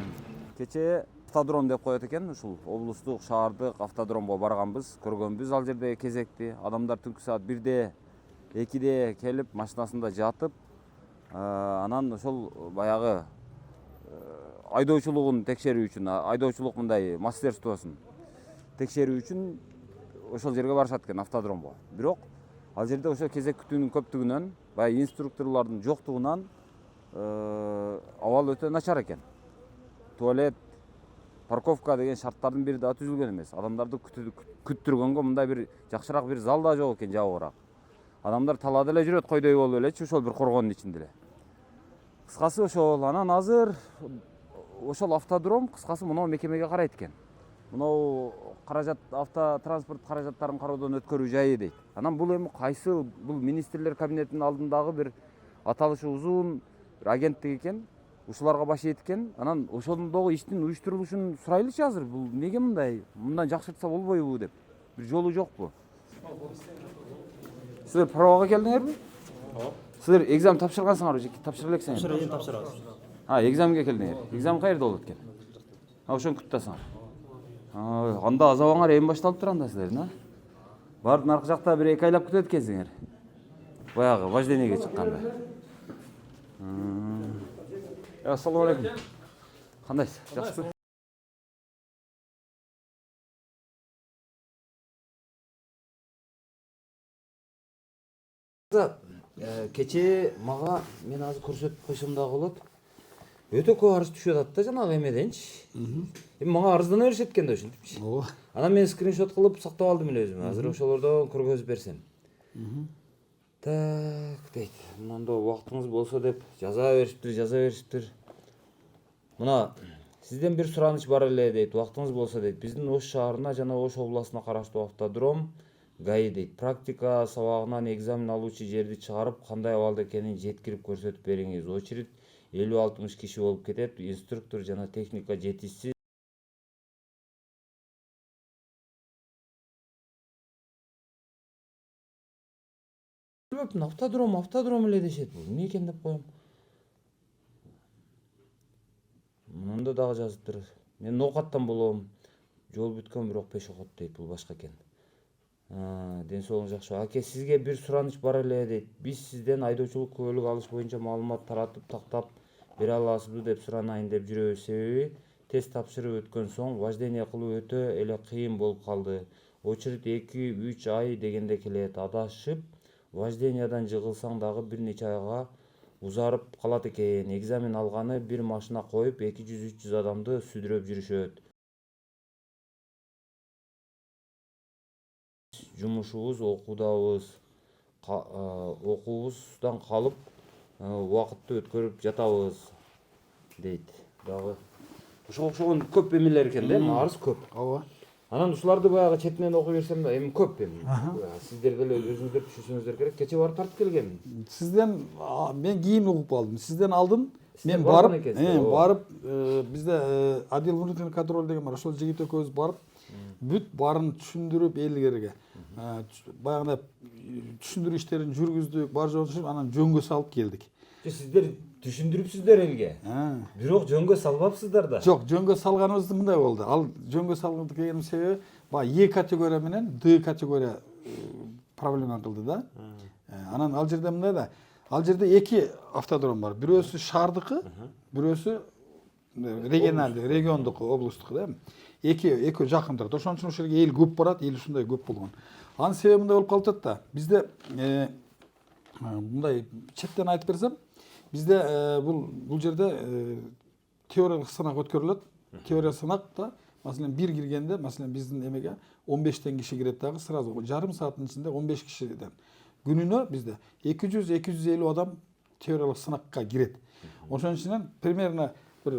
[SPEAKER 1] Кечээ автодром деп коет экен, ушул облустук, шаардык автодромго барганбыз, көргөнбүз ал жерде кезекти. Адамдар түнкү саат 1-де, 2-де келип машинасында жатып, анан ошол баягы айдоочулугун текшерүү үчүн, айдоочулук мындай мастерствосун текшерүү үчүн ошол жерге барышат экен, автодромго. Бирок ал жерде ошо кезек күтүүнүн көптүгүнөн, баягы инструкторлордун жоктугунан абал өтө начар экен. Туалет, парковка деген шарттардын бири да түзүлгөн эмес. Адамдарды күттүргөнгө мындай бир жакшыраак бир зал да жок экен, жабыраак. Адамдар талаада эле жүрөт, койдой болуп элечи, ошол бир коргондун ичинде эле. Кыскасы ошол, анан азыр ошол автодром кыскасы мына мекемеге карайт экен. Мына каражат, автотранспорт каражаттарын кароодон өткөрүү жайы дейт. Анан бул эми кайсы, бул министрлер кабинетинин алдындагы бир аталышы узун агенттик экен. Ушуларга баш ийет экен. Анан ошондогу иштин уюштурулушун сурайлычы азыр. Бул эмнеге мындан жакшыртса болбойбу деп. Бир жолу жокпу? Силер правага келдиңерби? Силер экзамен тапшыргансыңарбы же тапшыра элексиңерби?
[SPEAKER 18] Тапшырабыз.
[SPEAKER 1] Экзаменге келдиңер. Экзамен каерде болот экен? Ошону күттасыңар. Анда азабаңар эми башталып турган да силердин, Барып наркы жакта бир 2 айлап күтөт экенсиңер. Баягы вождениеге чыкканда. Ассалому алейкум. Кандайсыз? Жакшысызбы? Кечээ мага мен азыр көрсөтүп койсом дагы болот. Өтө көп арыз түшүп атат да жанагы эмеденчи. Эми мага арыздана беришет экен да ушинтипчи. Ооба. Анан мен скриншот кылып сактап алдым эле өзүм. Азыр ошолордон көргөзүп берсем. Так, дейт. Мында убактыңыз болсо деп жаза беришиптир. Мына сизден бир сураныч бар эле дейт. Убактыңыз болсо дейт. Биздин Ош шаарына жана Ош областына караштуу автодром ГАИ дейт. Практика сабагынан экзамен алуучу жерди чыгарып, кандай абалда экенин жеткирип көрсөтүп бериңиз. Очередь 50-60 киши болуп кетет. Инструктор жана техника жетишсиз. Автодром эле дешет. Бул эмне экен деп коем. Мында дагы жазыптыр. Мен ноокаттан болом. Жол бүткөн бирок пешоход дейт. Бул башка экен. Ден соолугуңуз жакшы. Аке, сизге бир сураныч бар эле дейт. Биз сизден айдоочулук кубөлүк алыш боюнча маалымат таратып, тактап бере аласызбы деп суранайын деп жүрөбүз. Себеби тест тапшырып өткөн соң вождение кылуу өтө эле кыйын болуп калды. Очередь 2-3 ай дегенде келет. Адашып вождениядан жыгылсаң дагы бир нече айга узарып калат экен. Экзамен алганы бир машина коюп 200-300 адамды сүдүрөп жүрүшөт. Жумушубуз, окуубуздан калып, убакытты өткөрүп жатабыз дейт. Дагы ошого окшогон көп эмелер экен да, арыз көп.
[SPEAKER 11] Ооба.
[SPEAKER 1] Анан ушуларды баягы четинен окуй берсем да эми көп эми. Сиздер деле өзүңүздөр түшүрсөңүздөр керек. Кече барып тартып келгем.
[SPEAKER 20] Сизден мен кийин угуп алдым. Сизден алдым. Мен барып бизде отдел внутренний контроль деген бар. Ошол жигит экөөбүз барып бүт барын түшүндүрүп элгерге. Баягы түшүндүрүү иштерин жүргүздүк, бар жогун анан жөнгө салып келдик.
[SPEAKER 1] Сиздер түшүндүрүпсүздөр элге. Бирок жөнгө салбапсыздар да.
[SPEAKER 20] Жок, жөнгө салганыбыз мындай болду. Ал жөнгө салгандыгынын себеби баягы Е категория менен Д категория проблема кылды да. Анан ал жерде мындай да. Ал жерде 2 автодром бар. Бирөөсү шаардыкы, бирөөсү региондук, облустук да. Эки жакын турат. Ошон үчүн ошол жерге эл көп барат, эл ушундай көп болгон. Анын себеби мындай болуп калып да. Бизде мындай четтен айтып берсем, бизде бул жерде теориялык сынак өткөрүлөт. Теория сынакта, маселен, бир киргенде, маселен, биздин эмеге 15 киши кирет дагы, сразу жарым сааттын ичинде 15 кишиден. Күнүнө бизде 200-250 адам теориялык сынакка кирет. Ошон үчүн примерно бир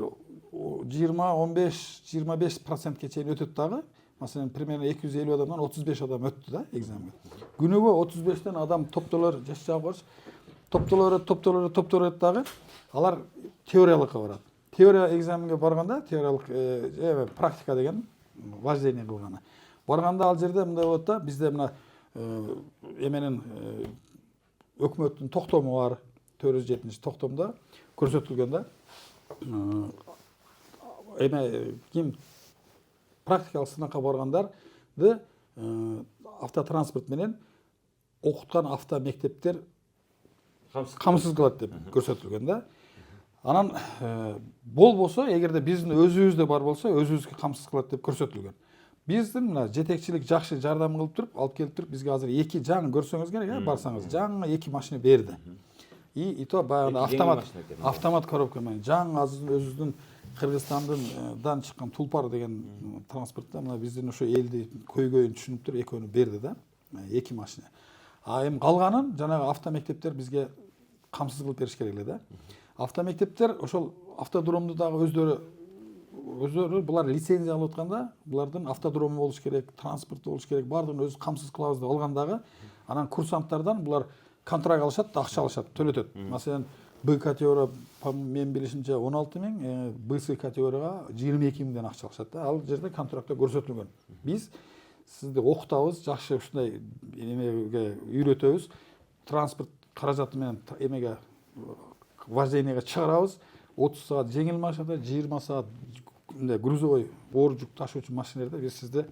[SPEAKER 20] 20-15-25%-ке чейин өтөт дагы. Masalan, примерно 250 адамдан 35 адам өтті да экзаменге. Күнүгө 35тен адам топтолор жашап кош. Топтолор дагы алар теориялыкка барат. Теория экзаменге барганда, теориялык практика деген вождение кылганы. Барганда ал жерде мындай болот да, бизде мына эменин өкмөттүн токтому бар. 407-токтомдо көрсөтүлгөн да. Ким практикалык сынакка баргандарды автотранспорт менен окуткан автомектептер камсыз кылат деп көрсөтүлгөн да. Анан болбосо, эгерде биздин өзүбүздө бар болсо, өзүбүзгө камсыз кылат деп көрсөтүлгөн. Биздин мына жетекчилик жакшы жардам кылып туруп, алып келип туруп, бизге азыр 2 жаңы көрсөңүз керек, барсаңыз, жаңы 2 машина берди. И то баягы автомат коробка менен жаңы өзүбүздүн Кыргызстандан чыккан Тулпар деген транспортта мына биздин ошо элди көйгөйүн түшүнүп туруп экөөнү берди да, 2 машина. А эми калганын жанагы автомектептер бизге камсыз кылып бериш керек эле да. Автомектептер ошол автодромду дагы өздөрү булар лицензия алып атканда, булардын автодрому болуш керек, транспорт болуш керек, бардыгын өзү камсыз кылабыз деп алгандагы, анан курсанттардан булар контракт алышат, акча алышат, төлөтөт. Маселен, Б категория мен билишимче 16 миң, Б категорияга 22 миңден акча алышат да. Ал жерде контрактта көрсөтүлгөн. Биз сизди окутабыз, жакшы ушундай эмеге үйрөтөбүз. Транспорт каражаты менен эмеге вождениеге чыгарабыз. 30 саат жеңил машинада, 20 саат грузовой оор жүк ташуучу машиналарда биз сизди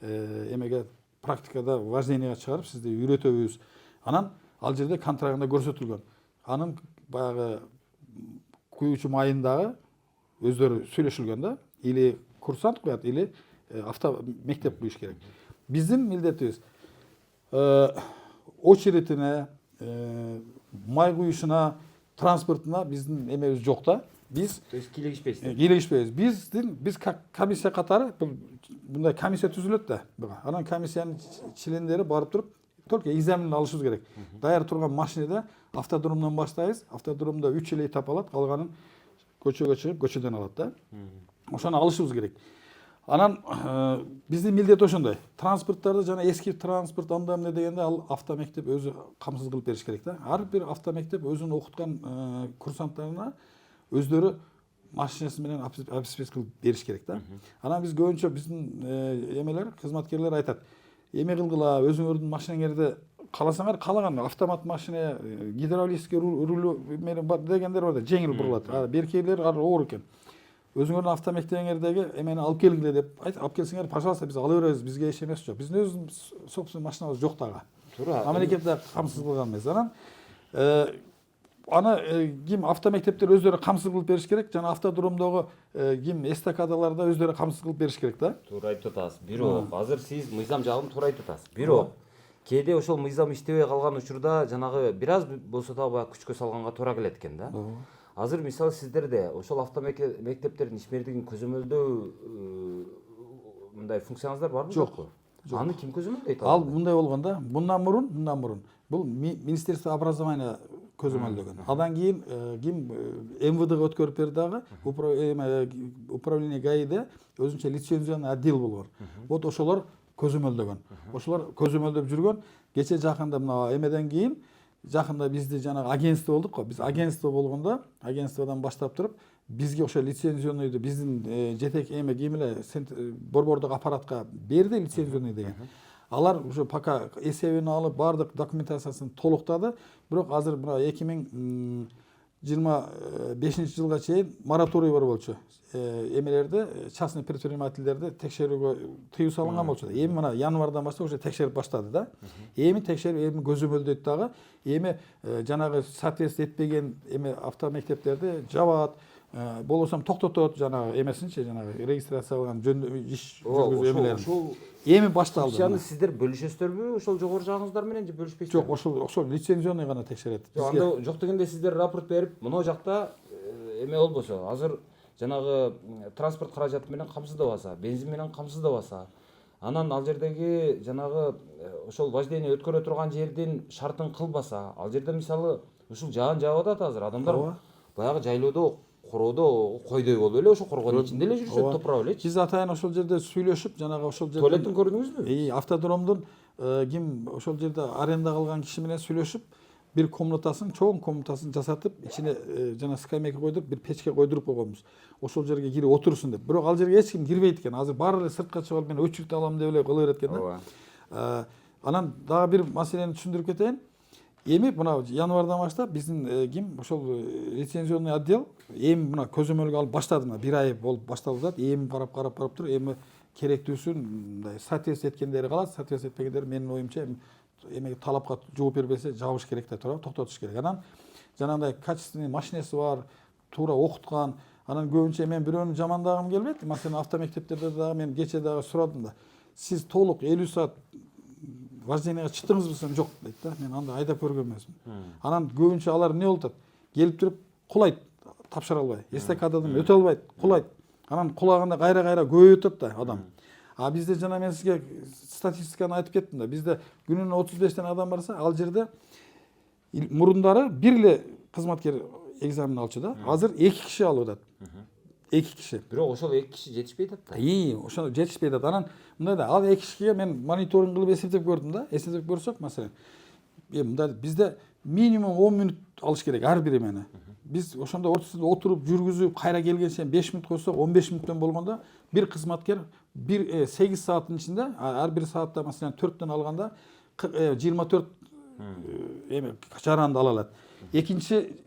[SPEAKER 20] эмеге практикада вождениеге чыгарып, сизди үйрөтөбүз. Анан ал жерде контрагында көрсөтүлгөн. Анын баягы куюучу майындагы өздөрү сүйлөшүлгөн да, или курсант коят, или автомектеп куюш керек. Биздин милдетибиз очередине, май куюшуна, транспортуна биздин эмебиз жок да. Биз кийлигишпейбиз. Биз комиссия катары мындай комиссия түзүлөт да. Анан комиссиянын члендери барып туруп только экзамен алышыбыз керек. Даяр турган машинада автодромдон баштайбыз. Автодромдо 3 эле этап алат, калганын көчөгө чыгып, көчөдөн алат да. Ошону алышыбыз керек. Анан биздин милдет ошондой. Транспорттарды жана эски транспорт анда эмне дегенде ал автомектеп өзү камсыз кылып бериш керек да. Ар бир автомектеп өзүнүн окуткан курсанттарына өздөрү машинасы менен обеспечить кылып бериш керек да. Анан биз көбүнчө биздин эмелер, кызматкерлер айтат. Эме кылгыла, өзүңөрдүн машинаңерди кааласаңар, каалаган автомат машина, гидравлический руль дегендер бар да, жеңил бурулат. Беркейлер оор экен. Өзүңөрдүн автомектебиңердеги эмени алып келгиле деп алып келсеңер, пожалуйста, биз ала беребиз, бизге эч эмеси жок. Биздин өзүбүз собственный машинабыз жок дагы. Туура. Мамлекетте камсыз кылган эмес. Аны ким автомектептер өздөрү камсыз кылып бериш керек, жана автодромдогу ким эстакадаларда өздөрү камсыз кылып бериш керек да.
[SPEAKER 1] Туура айтып атасыз. Бирок азыр сиз мыйзам жагын туура айтып атасыз. Бирок кээде ошол мыйзам иштебей калган учурда жанагы бир аз болсо да баягы күчкө салганга туура келет экен да. Азыр мисалы сиздерде ошол автомектептердин ишмердигин көзөмөлдөө мындай функцияңыздар барбы жокпу? Аны ким көзөмөлдөйт?
[SPEAKER 20] Ал мындай болгон да. Мындан мурун бул Министерство образования көзөмөлдөгөн. Адан кийин ким МВДга өткөрүп берди дагы, управление ГАИде өзүнчө лицензионный отдел болгон. Вот ошолор көзөмөлдөгөн. Ошолор көзөмөлдөп жүргөн. Кече жакында мына эмеден кийин жакында бизде жанагы агентство болдук го. Биз агентство болгондо, агентстводан баштап туруп бизге ошо лицензионныйды биздин жетек эме ким эле борбордук аппаратка берди лицензионный деген. Алар уже пока эсебин алып, бардык документациясын толуктады. Бирок азыр мына 2025 жылга чейин мораторий бар болчу. Эмелерди, частный предпринимательдерди текшерүүгө тыюу салынган болчу. Эми мына январдан баштап уже текшерип баштады да. Эми текшерип, эми көзөмөлдөйт дагы. Эми жанагы соответствие этпеген эме автомектептерди жабат. Болосом токтотот жанагы эмесинчи, жанагы регистрация кылган иш жүргүзүү эмелерин. Эми башталды.
[SPEAKER 1] Ошону сиздер бөлүшөсүздөрбү? Ошол жогору жагыңыздар менен же бөлүшпөйсүзбү?
[SPEAKER 20] Жок, ошол лицензионный гана текшерет.
[SPEAKER 1] Анда жок дегенде сиздер рапорт берип, мына жакта эме болбосо, азыр жанагы транспорт каражаты менен камсыздабаса, бензин менен камсыздабаса, анан ал жердеги жанагы ошол вождение өткөрө турган жердин шартын кылбаса, ал жерде мисалы ушул жаан жаап атат азыр адамдар баягы жайлоодо короодо койдой болуп эле ошо коргонун ичинде эле жүрүшөт, топурап элечи.
[SPEAKER 20] Биз атайын ошол жерде сүйлөшүп, жанагы ошол жерде
[SPEAKER 1] Туалеттин көрдүңүзбү?
[SPEAKER 20] Автодромдун ким ошол жерде аренда калган киши менен сүйлөшүп, бир комнатасын, чоң комнатасын жасатып, ичине жана скамейка койдуруп, бир печке койдуруп койгонбуз. Ошол жерге кирип отурсун деп. Бирок ал жерге эч ким кирбейт экен. Азыр баары эле сыртка чыгып мен өчүртү алам деп эле кыла берет экен да. Анан дагы бир маселени түшүндүрүп кетейин. Эми мына январдан баштап биздин ким ошол лицензионный отдел эми мына көзөмөлгө алып баштады, мына бир ай болуп башталып атат. Эми карап туруп, эми керектүүсүн мындай соответствие эткендери калат, соответствие этпегендери менин оюмча эми талапка жооп бербесе жабыш керек да туурабы, токтотуш керек. Анан жанагындай качественный машинеси бар, туура окуткан. Анан көбүнчө мен бирөөнү жамандагым келбейт. Маселен автомектептерде дагы мен кече дагы сурадым да. Сиз толук 50 саат вождениеге чыктыңызбы десем жок дейт да. Мен андай айдап көргөн эмесмин. Анан көбүнчө алар эмне болуп атат? Келип туруп кулайт, тапшыра албай. Эстакададан өтө албайт, кулайт. Анан кулаганда кайра көбөйүп атат да адам. А бизде жана мен сизге статистиканы айтып кеттим да. Бизде күнүнө 35тен адам барса, ал жерде мурундары бир эле кызматкер экзамен алчу да. Азыр 2 киши алып атат. 2 киши.
[SPEAKER 1] Бирок ошол 2 киши жетишпей атат да.
[SPEAKER 20] Ошол жетишпей атат. Анан мындай да, ал 2 кишиге мен мониторинг кылып эсептеп көрдүм да. Эсептеп көрсөк, маселен, мындай бизде минимум 10 мүнөт алыш керек ар бири мени. Биз ошондо ортосунда отуруп жүргүзүп, кайра келгенче 5 мүнөт койсок, 15 мүнөттөн болгондо бир кызматкер 8 сааттын ичинде, ар бир саатта маселен 4төн алганда 24 эми жаранды ала алат. Экинчи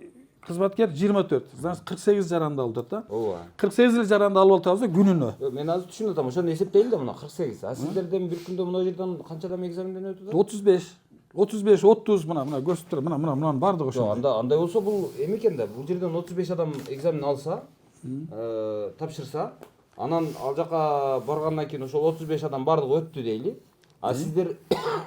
[SPEAKER 20] кызматкер 24, значит 48 жаранды алып атат да. Ооба. 48 эле жаранды алып атабыз күнүнө.
[SPEAKER 1] Мен азыр түшүнүп атам, ошону эсептейли да мына 48. А сиздерден бир күндө мына жерден канча адам экзаменден өтүп атат? 35, 30 мына көрсөтүп тур. Мына бардыгы ошо. Андай болсо бул эме экен да. Бул жерден 35 адам экзамен алса, тапшырса, анан ал жака баргандан кийин ошол 35 адам бардыгы өттү дейли. А сиздер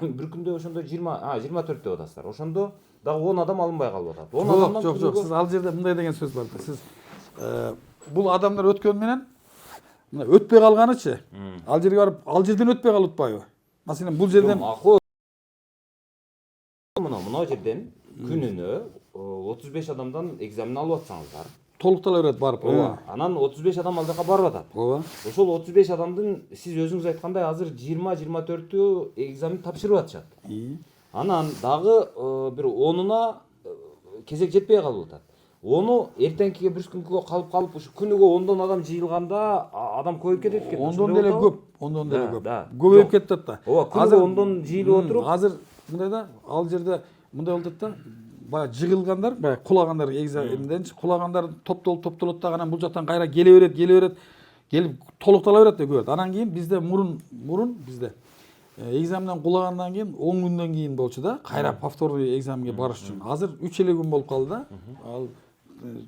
[SPEAKER 1] бир күндө ошондо 24 деп атасыздар. Ошондо дагы 10 адам алынбай калып атат. 10 адамдан
[SPEAKER 20] жок. Сиз ал жерде мындай деген сөз бар да. Сиз бул адамдар өткөн менен мына өтпөй калганычы. Ал жерге барып, ал жерден өтпөй калып атпайбы? Маселен, бул жерден
[SPEAKER 1] мына жерден күнүнө 35 адамдан экзамен алып атсаңыздар,
[SPEAKER 20] толуктала берет барып.
[SPEAKER 1] Ооба. Анан 35 адам ал жака барып атат.
[SPEAKER 20] Ооба.
[SPEAKER 1] Ошол 35 адамдын сиз өзүңүз айткандай азыр 20-24 экзамен тапшырып атышат. Анан дагы бир 10-уна кезек жетпей калып атат. Ону эртеңкиге бир күнгө калып ушу күнүгө 10дон адам жыйылганда адам көбөйүп кетет экен.
[SPEAKER 20] 10дон деле көп. Көбөйүп кетет да.
[SPEAKER 1] Ооба, азыр 10дон жыйылып отуруп,
[SPEAKER 20] азыр мындай да, ал жерде мындай болуп атат да. Баягы жыгылгандар, баягы кулагандар экзаменденчи, кулагандар топтолот да, анан бул жактан кайра келе берет, келип толуктала берет деп көрөт. Анан кийин бизде мурун бизде экзаменден кулагандан кийин 10 күндөн кийин болчу да, кайра повторный экзаменге барыш үчүн. Азыр 3 эле күн болуп калды да. Ал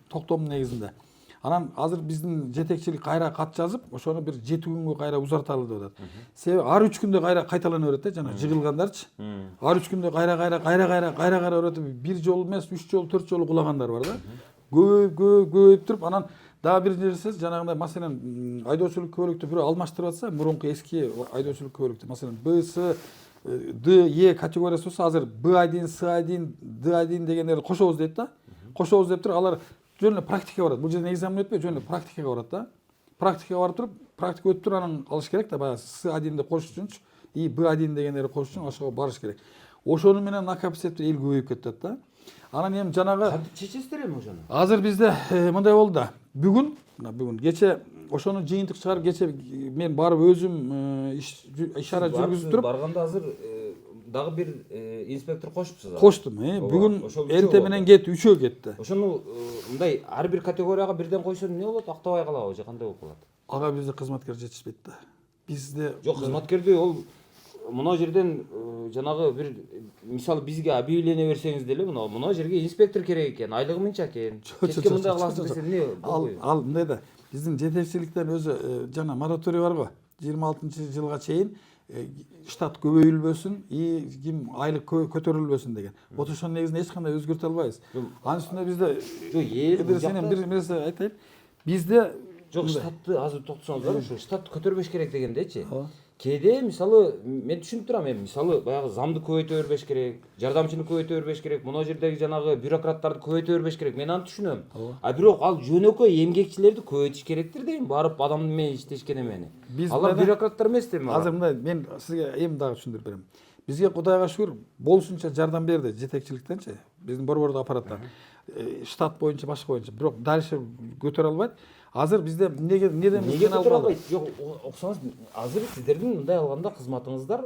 [SPEAKER 20] токтомдун негизинде. Анан азыр биздин жетекчилик кайра кат жазып, ошону бир 7 күнгө кайра узарталы деп атат. Себеби ар 3 күндө кайра кайталана берет да, жана жыгылгандарчы. Ар 3 күндө кайра өтүп, бир жолу эмес, 3 жолу, 4 жолу кулагандар бар да. Көбөйүп туруп, анан дагы бир нерсе, жанагындай маселен айдоочулук көбөлүктү бирөө алмаштырып атса, мурунку эски айдоочулук көбөлүктү, маселен Б, С, Д, Е категориясы болсо, азыр Б1, С1, Д1 дегендерди кошобуз дейт да. Кошобуз деп туруп, алар жөн эле практикага барат. Бул жерден экзамен өтпөй, жөн эле практикага барат да. Практикага барып туруп, практика өтүп туруп анан алыш керек да, баягы С1 деп коюш үчүнчү, и Б1 дегендерди коюш үчүн ошого барыш керек. Ошону менен накапитет эл көбөйүп кетет да. Анан эми жанагы
[SPEAKER 1] кантип чечесиздер эми ошону?
[SPEAKER 20] Азыр бизде мындай болду да. Бүгүн кече ошону жыйынтык чыгарып, кече мен барып өзүм ишара жүргүзүп туруп
[SPEAKER 1] барганда азыр дагы бир инспектор кошупсуз.
[SPEAKER 20] Коштум. Бүгүн эрте менен кетти, 3-өө кетти.
[SPEAKER 1] Ошону мындай ар бир категорияга бирден койсо эмне болот? Актабай калабы же кандай болуп калат?
[SPEAKER 20] Ага бизде кызматкер жетишпейт да. Бизде
[SPEAKER 1] жок, кызматкерди ол мына жерден жанагы бир мисалы бизге объявление берсеңиз деле, мына жерге инспектор керек экен, айлыгы мынча экен. Кечке мындай кыласыз десе эмне болбойбу?
[SPEAKER 20] Ал мындай да. Биздин жетекчиликтен өзү жана мораторий бар го. 26-жылга чейин штат көбөйүлбөсүн, ким айлык көтөрүлбөсүн деген. Вот ошонун негизинде эч кандай өзгөртө албайбыз. Анын үстүнө бизде сенен бир нерсе айтайын. Бизде
[SPEAKER 1] жок, штатты азыр токтосоңуздар, ушу штат көтөрбөш керек дегендечи. кээде мисалы мен түшүнүп турам эми мисалы баягы замды көбөйтө бербеш керек, жардамчыны көбөйтө бербеш керек, мына жердеги жанагы бюрократтарды көбөйтө бербеш керек. Мен аны түшүнөм. А бирок ал жөнөкөй эмгекчилерди көбөйтүш керектир дейм, барып адам менен иштешкен эмени. Алар бюрократтар эмес дейм.
[SPEAKER 20] Азыр мындай мен сизге эми дагы түшүндүрүп берем. Бизге Кудайга шүгүр болушунча жардам берди жетекчиликтенчи, биздин борбордук аппараттан. Штат боюнча, башка боюнча. Бирок дальше көтөрө албайт. Азыр бизде неден
[SPEAKER 1] көтөрө албайт? Жок, оксоңуз азыр сиздердин мындай алганда кызматыңыздар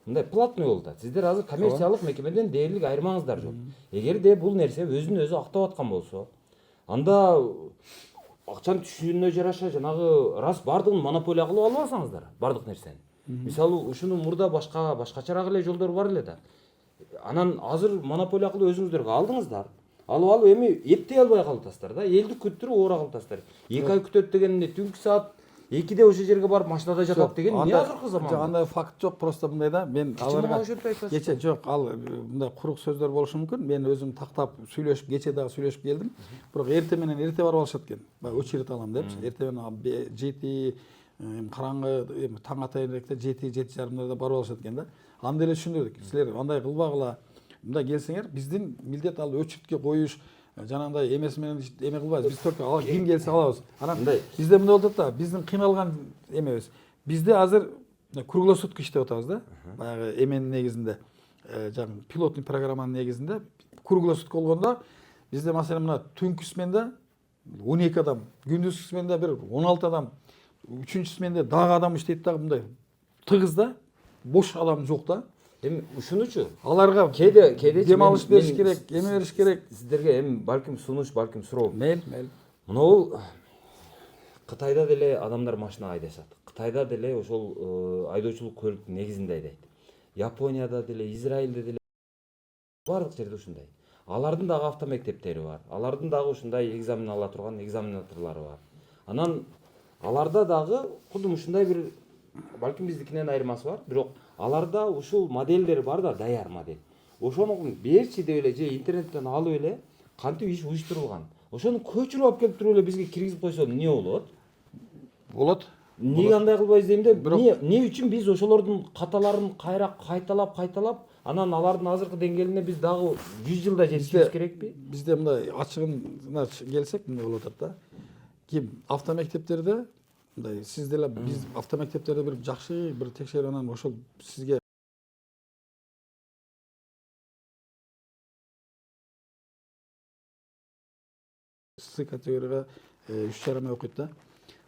[SPEAKER 1] мындай платный болуп атат. Сиздер азыр коммерциялык мекемеден дээрлик айырмаңыздар жок. Эгерде бул нерсе өзүн өзү актап аткан болсо, анда акчанын түшүүнүнө жараша жанагы раз бардыгын монополия кылып алып алсаңыздар, бардык нерсени. Мисалы ушуну мурда башкачараак эле жолдор бар эле да. Анан азыр монополия кылып өзүңүздөргө алдыңыздар. Алып эми эптей албай калыптасыздар да. Элди күттүрүп оора калыптасыздар. 2 ай күтөт дегенде түнкү саат 2де ошол жерге барып машинада жатат деген эмне азыркы заманда?
[SPEAKER 20] Жок, андай факт жок, просто мындай да. Мен аларга кече жок, ал мындай курук сөздөр болушу мүмкүн. Мен өзүм тактап сүйлөшүп, кече дагы сүйлөшүп келдим. Бирок эрте менен эрте барып алышат экен. Баягы очередь алам депчи. Эрте менен 7 караңгы таң атайын электе 7-7:30 барып алышат экен да. Анда эле түшүндүрдүк. Силер андай кылбагыла. Мындай келсеңер, биздин милдет ал очередке коюш, жанагындай эмеси менен эме кылбайбыз. Биз только ким келсе алабыз. Анан бизде мындай болуп атат да, биздин кыйналган эмебиз. Бизде азыр круглосутка иштеп атабыз да. Баягы эменин негизинде, жаңы пилотный программанын негизинде круглосутка болгондо бизде маселен мына түнкү сменде 12 адам, күндүзгү сменде бир 16 адам, үчүнчү сменде дагы адам иштейт дагы мындай тыгыз да, бош адам жок да.
[SPEAKER 1] Эми ушунучу
[SPEAKER 20] аларга
[SPEAKER 1] кээде
[SPEAKER 20] дем алыш бериш керек, эме бериш керек.
[SPEAKER 1] Сиздерге эми балким сунуш, балким суроо.
[SPEAKER 20] Мейли.
[SPEAKER 1] Мынабул Кытайда деле адамдар машина айдашат. Кытайда деле ошол айдоочулук көлүктүн негизинде айдайт. Японияда деле, Израилде деле бардык жерде ушундай. Алардын дагы автомектептери бар. Алардын дагы ушундай экзамен ала турган экзаменаторлору бар. Анан аларда дагы кудум ушундай бир балким биздикинен айырмасы бар, бирок аларда ушул модельдер бар да, даяр модель. Ошону берчи деп эле же интернеттен алып эле кантип иш уюштурулган. Ошону көчүрүп алып келип туруп эле бизге киргизип койсо эмне болот?
[SPEAKER 20] Болот.
[SPEAKER 1] Эмнеге андай кылбайбыз дейм да. Эмне үчүн биз ошолордун каталарын кайталап, анан алардын азыркы деңгээлине биз дагы 100 жылда жетишибиз керекпи?
[SPEAKER 20] Бизде мындай ачыгына келсек эмне болуп атат да? Ким автомектептерде мындай сиз деле биз автомектептерде бир жакшы бир текшерип анан ошол сизге С категорияга 3,5 ай окуйт да.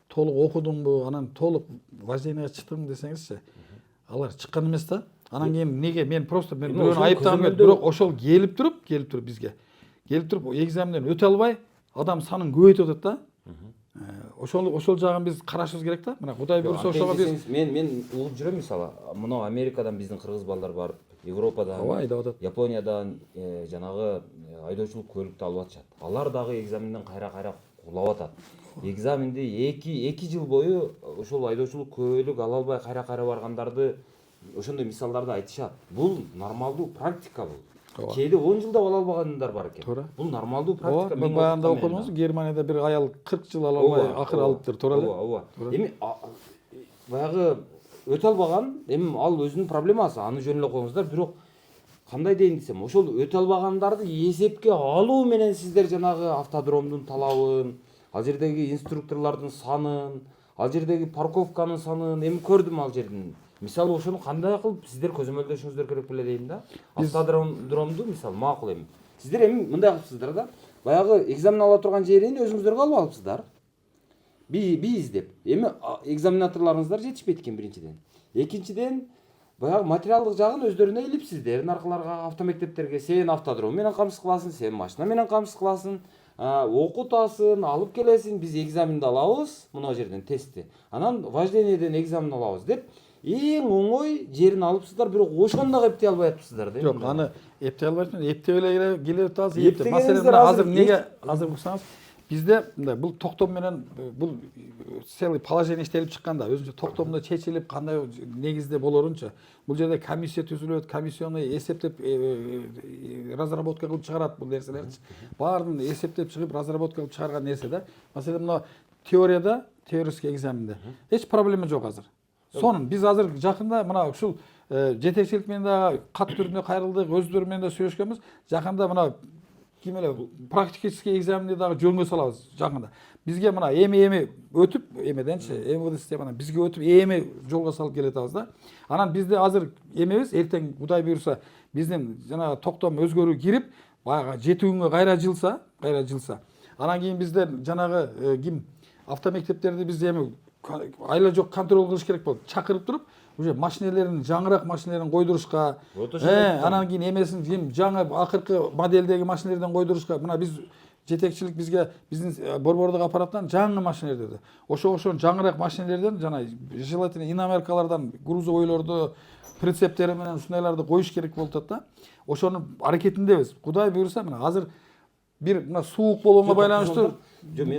[SPEAKER 20] Толук окудумбу, анан толук вождениеге чыктым десеңизчи, алар чыккан эмес да. Анан кийин эмнеге мен бирөөнү айыптаган эмес, бирок ошол келип туруп бизге келип туруп экзаменден өтө албай адам санын көбөйтүп атат да. Ошол жагын биз карашыбыз керек да. Мына Кудай буйрса ошого биз
[SPEAKER 1] мен угуп жүрөм мисалы. Мына Америкадан биздин кыргыз балдар барып, Европадан, Япониядан жанагы айдоочулук көлүктү алып атышат. Алар дагы экзаменден кайра кулап атат. Экзаменди 2 жыл бою ошол айдоочулук көлүк ала албай кайра баргандарды ошондой мисалдарды айтышат. Бул нормалдуу практика бул. Кээде 10 жылда ала албагандар бар экен. Бул нормалдуу практика.
[SPEAKER 20] Мен баягында окудуңуз, Германияда бир аял 40 жыл ала албай акыры алыптыр, туура эле?
[SPEAKER 1] Ооба. Эми баягы өтө албаган, эми ал өзүнүн проблемасы, аны жөн эле коюңуздар, бирок кандай дейин десем, ошол өтө албагандарды эсепке алуу менен сиздер жанагы автодромдун талабын, ал жердеги инструкторлордун санын, ал жердеги парковканын санын эми көрдүм ал жердин. Мисалы ошону кандай кылып сиздер көзөмөлдөшүңүздөр керек беле дейм да. Автодромду мисалы макул эми. Сиздер эми мындай кылыпсыздар да. Баягы экзамен ала турган жерин өзүңүздөргө алып алыпсыздар. Биз деп. Эми экзаменаторлоруңуздар жетишпейт экен биринчиден. Экинчиден баягы материалдык жагын өздөрүнө илип сиздердин аркыларга автомектептерге сен автодром менен камсыз кыласың, сен машина менен камсыз кыласың, окутасың, алып келесиң, биз экзаменди алабыз, мына жерден тестти. Анан вождениеден экзамен алабыз деп эң оңой жерин алыпсыздар, бирок ошону дагы эптей албай атпсыздар да.
[SPEAKER 20] Жок, аны эптей албайт, эптеп эле келип атабыз. Маселен азыр эмнеге уксаңыз, бизде мындай бул токтом менен бул целый положение иштелип чыкканда, өзүнчө токтомдо чечилип кандай негизде болорунчу. Бул жерде комиссия түзүлөт, комиссияны эсептеп разработка кылып чыгарат бул нерселерди. Баарын эсептеп чыгып разработка кылып чыгарган нерсе да. Маселен мына теорияда, теоретический экзаменде эч проблема жок азыр. Сонун биз азыр жакында мына ушул жетекчилик менен дагы кат түрүндө кайрылдык, өздөрү менен да сүйлөшкөнбүз. Жакында мына ким эле практический экзаменди дагы жөнгө салабыз жакында. Бизге мына эми өтүп, эмеденчи, МВД системадан бизге өтүп эми жолго салып келатабыз да. Анан бизде азыр эмебиз, эртең Кудай буйруса биздин жана токтом өзгөрүү кирип, баягы 7 күнгө кайра жылса. Анан кийин бизде жанагы ким автомектептерди биз эми айла жок контроль кылыш керек болот. Чакырып туруп, уже машинелерин жаңыраак машинелерин койдурушка, анан кийин эмесин жаңы акыркы модельдеги машинелерден койдурушка. Мына биз жетекчилик бизге биздин борбордук аппараттан жаңы машинелер деди. Ошого жаңыраак машинелерден жана желательно иномаркалардан грузовойлорду, прицептери менен ушундайларды коюш керек болуп атат да. Ошонун аракетиндебиз. Кудай буйруса мына азыр бир мына суук болгонго байланыштуу